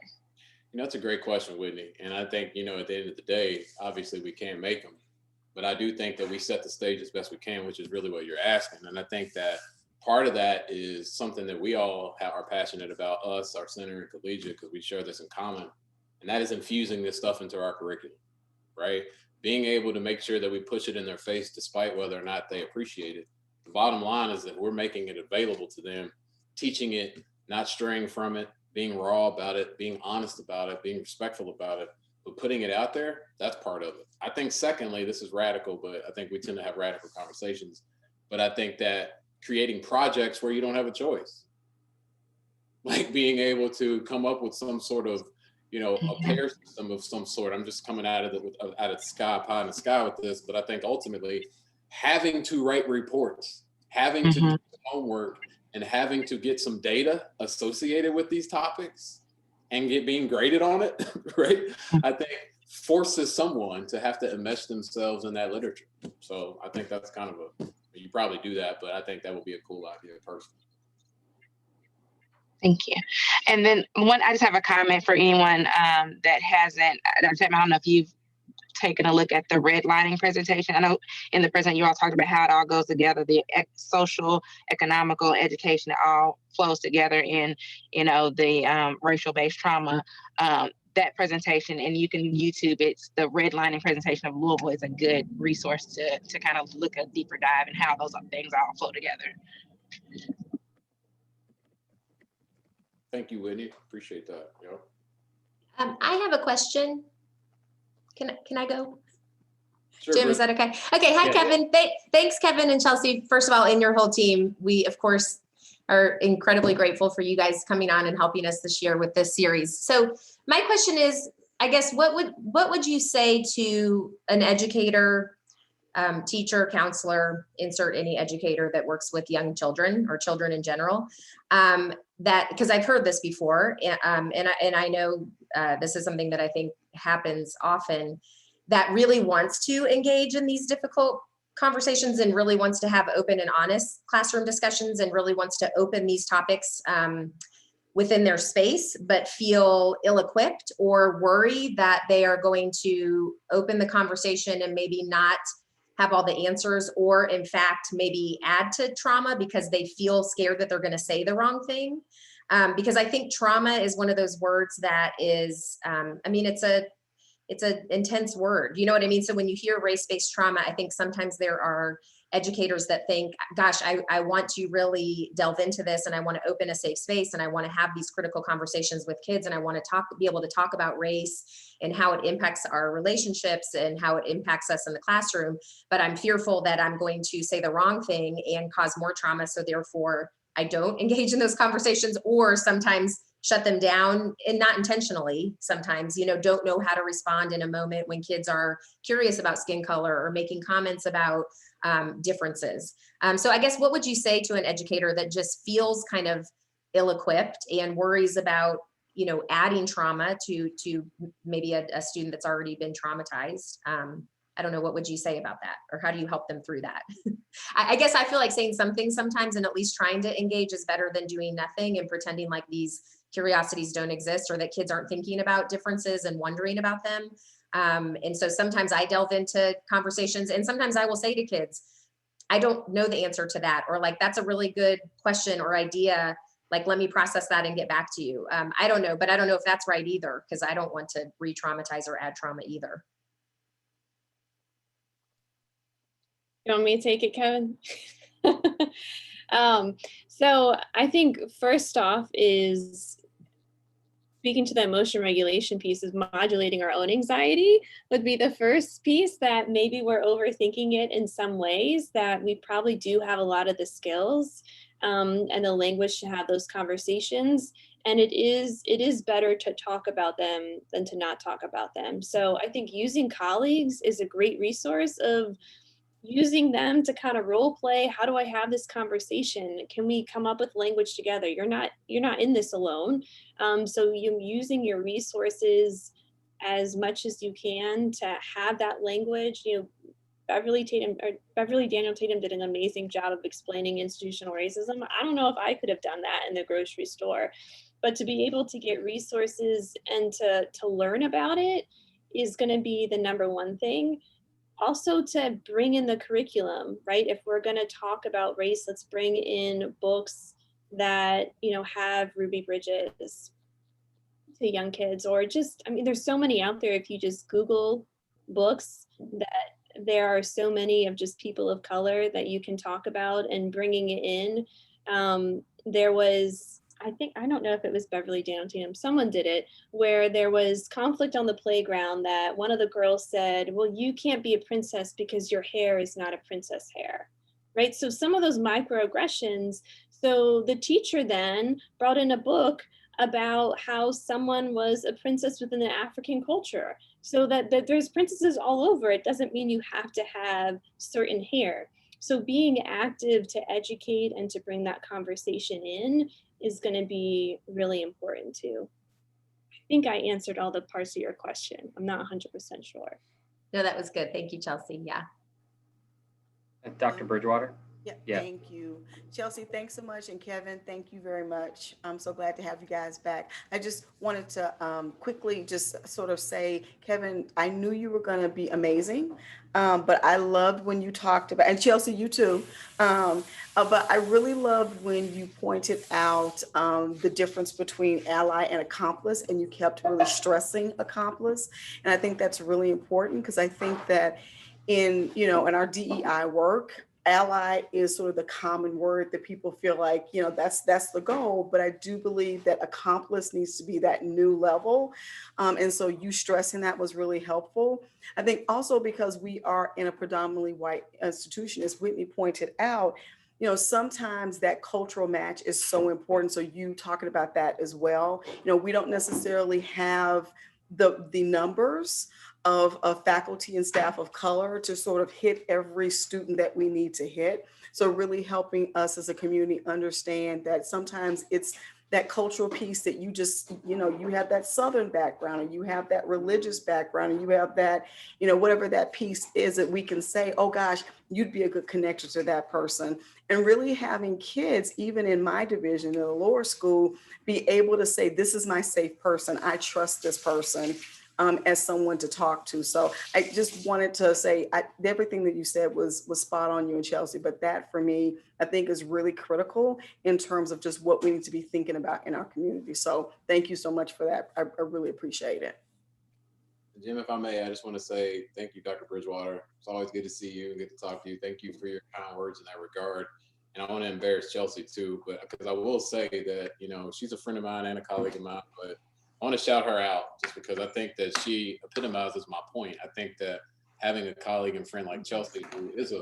That's a great question, Whitney. And I think, at the end of the day, obviously we can't make them. But I do think that we set the stage as best we can, which is really what you're asking. And I think that part of that is something that we all are passionate about, us, our center and collegiate, because we share this in common. And that is infusing this stuff into our curriculum, right? Being able to make sure that we push it in their face despite whether or not they appreciate it. The bottom line is that we're making it available to them, teaching it, not straying from it, being raw about it, being honest about it, being respectful about it. But putting it out there, that's part of it. I think secondly, this is radical, but I think we tend to have radical conversations. But I think that creating projects where you don't have a choice, like being able to come up with some sort of, a pair system of some sort. I'm just coming out of the sky, pie in the sky with this, but I think ultimately having to write reports, having to do homework, and having to get some data associated with these topics and being graded on it, right? I think forces someone to have to enmesh themselves in that literature. So I think that's kind of you probably do that, but I think that would be a cool idea personally. Thank you. And then I just have a comment for anyone that hasn't, I don't know if you've taken a look at the redlining presentation. I know in the present you all talked about how it all goes together, the social, economical, education, it all flows together in, the racial-based trauma. That presentation, and you can YouTube it's the redlining presentation of Louisville is a good resource to kind of look a deeper dive and how those things all flow together. Thank you, Whitney. Appreciate that. I have a question. Can I go? Sure, Jim, is that okay? Okay, hi, Kevin. Thanks, Kevin and Chelsea. First of all, and your whole team. We, of course, are incredibly grateful for you guys coming on and helping us this year with this series. So my question is, I guess, what would you say to an educator, teacher, counselor, insert any educator that works with young children or children in general, that, because I've heard this before, and I know this is something that I think happens often, that really wants to engage in these difficult conversations and really wants to have open and honest classroom discussions and really wants to open these topics within their space, but feel ill-equipped or worry that they are going to open the conversation and maybe not have all the answers, or in fact, maybe add to trauma because they feel scared that they're going to say the wrong thing. Because I think trauma is one of those words that is, it's an intense word. You know what I mean? So when you hear race-based trauma, I think sometimes there are educators that think, gosh, I want to really delve into this and I want to open a safe space and I want to have these critical conversations with kids and I want to be able to talk about race and how it impacts our relationships and how it impacts us in the classroom. But I'm fearful that I'm going to say the wrong thing and cause more trauma. So therefore I don't engage in those conversations, or sometimes shut them down, and not intentionally, sometimes, don't know how to respond in a moment when kids are curious about skin color or making comments about differences. So I guess, what would you say to an educator that just feels kind of ill-equipped and worries about, adding trauma to maybe a student that's already been traumatized? I don't know, what would you say about that? Or how do you help them through that? I guess I feel like saying something sometimes and at least trying to engage is better than doing nothing and pretending like these curiosities don't exist or that kids aren't thinking about differences and wondering about them. And so sometimes I delve into conversations, and sometimes I will say to kids, I don't know the answer to that, or like, that's a really good question or idea. Like, let me process that and get back to you. I don't know, but I don't know if that's right either, because I don't want to re-traumatize or add trauma either. You want me to take it, Kevin? So I think first off is speaking to the emotion regulation piece is modulating our own anxiety would be the first piece, that maybe we're overthinking it in some ways, that we probably do have a lot of the skills and the language to have those conversations. And it is better to talk about them than to not talk about them. So I think using colleagues is a great resource of using them to kind of role play. How do I have this conversation? Can we come up with language together? You're not in this alone. So you using your resources as much as you can to have that language. You know, Beverly Daniel Tatum did an amazing job of explaining institutional racism. I don't know if I could have done that in the grocery store, but to be able to get resources and to learn about it is going to be the number one thing. Also, to bring in the curriculum, right? If we're going to talk about race, let's bring in books that, you know, have Ruby Bridges to young kids, or just, I mean, there's so many out there. If you just Google books, that there are so many of just people of color that you can talk about, and bringing it in. There was, I don't know if it was Beverly Daniel Tatum, someone did it, where there was conflict on the playground, that one of the girls said, well, you can't be a princess because your hair is not a princess hair, right? So some of those microaggressions. So the teacher then brought in a book about how someone was a princess within the African culture. So that there's princesses all over. It doesn't mean you have to have certain hair. So being active to educate and to bring that conversation in is going to be really important too. I think I answered all the parts of your question. I'm not 100% sure. No, that was good. Thank you, Chelsea. Yeah. Dr. Bridgewater? Yeah, thank you. Chelsea, thanks so much. And Kevin, thank you very much. I'm so glad to have you guys back. I just wanted to quickly just sort of say, Kevin, I knew you were going to be amazing, but I loved when you talked about, and Chelsea, you too, but I really loved when you pointed out the difference between ally and accomplice, and you kept really stressing accomplice. And I think that's really important, because I think that in our DEI work, ally is sort of the common word that people feel like, that's the goal. But I do believe that accomplice needs to be that new level. And so you stressing that was really helpful. I think also because we are in a predominantly white institution, as Whitney pointed out, sometimes that cultural match is so important. So you talking about that as well. We don't necessarily have the numbers of faculty and staff of color to sort of hit every student that we need to hit. So really helping us as a community understand that sometimes it's that cultural piece that you just, you have that Southern background, and you have that religious background, and you have that, whatever that piece is, that we can say, oh gosh, you'd be a good connector to that person. And really having kids, even in my division in the lower school, be able to say, this is my safe person. I trust this person. As someone to talk to. So I just wanted to say everything that you said was spot on, you and Chelsea, but that for me, I think is really critical in terms of just what we need to be thinking about in our community. So thank you so much for that. I really appreciate it. Jim, if I may, I just want to say thank you, Dr. Bridgewater. It's always good to see you and get to talk to you. Thank you for your kind words in that regard. And I want to embarrass Chelsea too, but because I will say that, she's a friend of mine and a colleague of mine, but I want to shout her out just because I think that she epitomizes my point. I think that having a colleague and friend like Chelsea, who is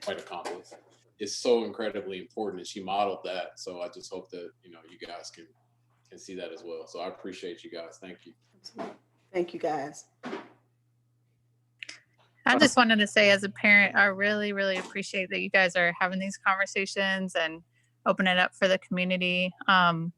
quite accomplished, is so incredibly important, and she modeled that. So I just hope that, you guys can see that as well. So I appreciate you guys. Thank you. Thank you, guys. I just wanted to say, as a parent, I really, really appreciate that you guys are having these conversations and opening it up for the community. I'm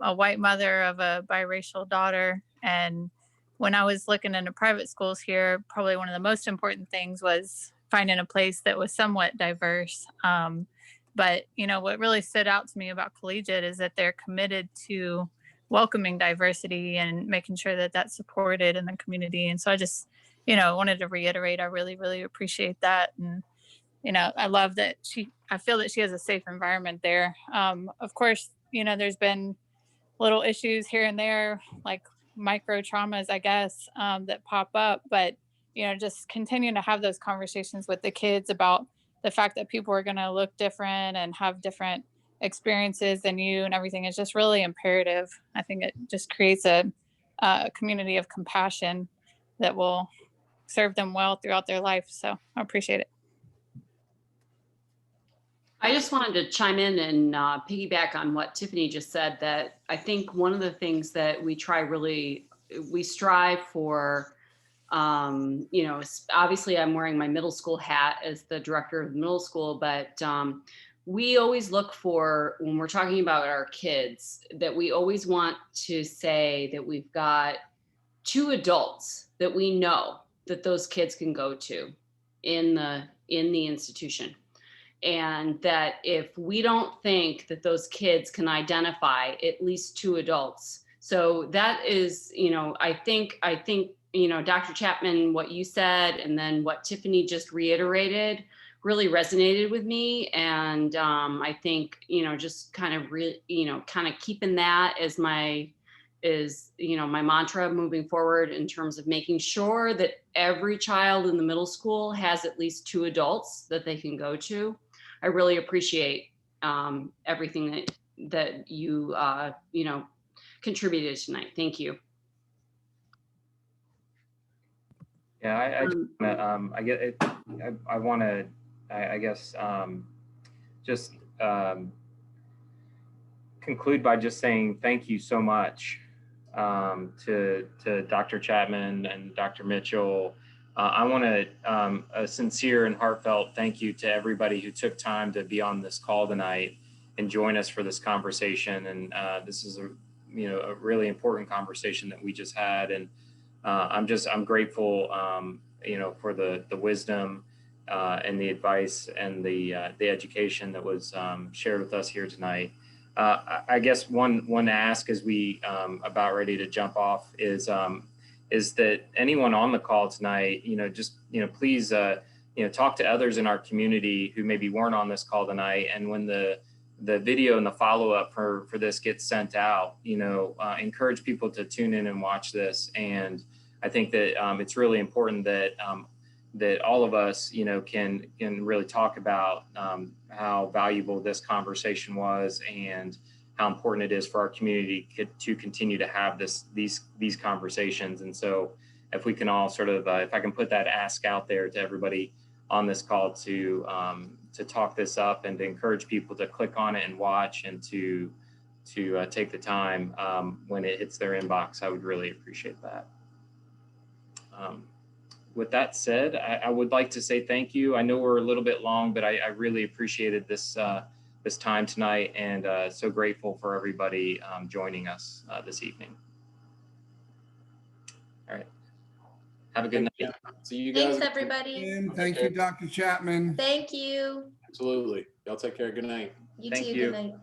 a white mother of a biracial daughter. And when I was looking into private schools here, probably one of the most important things was finding a place that was somewhat diverse. But what really stood out to me about collegiate is that they're committed to welcoming diversity and making sure that that's supported in the community. And so I just, wanted to reiterate, I really, really appreciate that. And, I love that I feel that she has a safe environment there. Of course, there's been little issues here and there, like micro traumas, I guess, that pop up. But, just continuing to have those conversations with the kids about the fact that people are going to look different and have different experiences than you and everything is just really imperative. I think it just creates a community of compassion that will serve them well throughout their life. So I appreciate it. I just wanted to chime in and piggyback on what Tiffany just said, that I think one of the things that we strive for, you know, obviously I'm wearing my middle school hat as the director of the middle school, but we always look for, when we're talking about our kids, that we always want to say that we've got 2 adults that we know that those kids can go to in the institution. And that if we don't think that those kids can identify at least 2 adults. So that is, you know, I think, you know, Dr. Chapman, what you said, and then what Tiffany just reiterated really resonated with me. And I think, you know, just kind of keeping that as my mantra moving forward, in terms of making sure that every child in the middle school has at least 2 adults that they can go to. I really appreciate everything that you you know, contributed tonight. Thank you. Yeah, I want to just conclude by just saying thank you so much to Dr. Chapman and Dr. Mitchell. I want to a sincere and heartfelt thank you to everybody who took time to be on this call tonight and join us for this conversation. And this is a really important conversation that we just had. And I'm grateful, for the wisdom and the advice and the education that was shared with us here tonight. I guess one ask as we about ready to jump off is that anyone on the call tonight, please, talk to others in our community who maybe weren't on this call tonight. And when the video and the follow-up for this gets sent out, encourage people to tune in and watch this. And I think that it's really important that that all of us, can really talk about how valuable this conversation was and how important it is for our community to continue to have these conversations. And so if we can all sort of, if I can put that ask out there to everybody on this call to talk this up and to encourage people to click on it and watch and to take the time when it hits their inbox, I would really appreciate that. With that said, I would like to say thank you. I know we're a little bit long, but I really appreciated this time tonight, and so grateful for everybody joining us this evening. All right. Have a good night. See you guys. Thanks, everybody. And thank you, Dr. Chapman. Thank you. Absolutely. Y'all take care. Good night. You Thank too. you. Good night.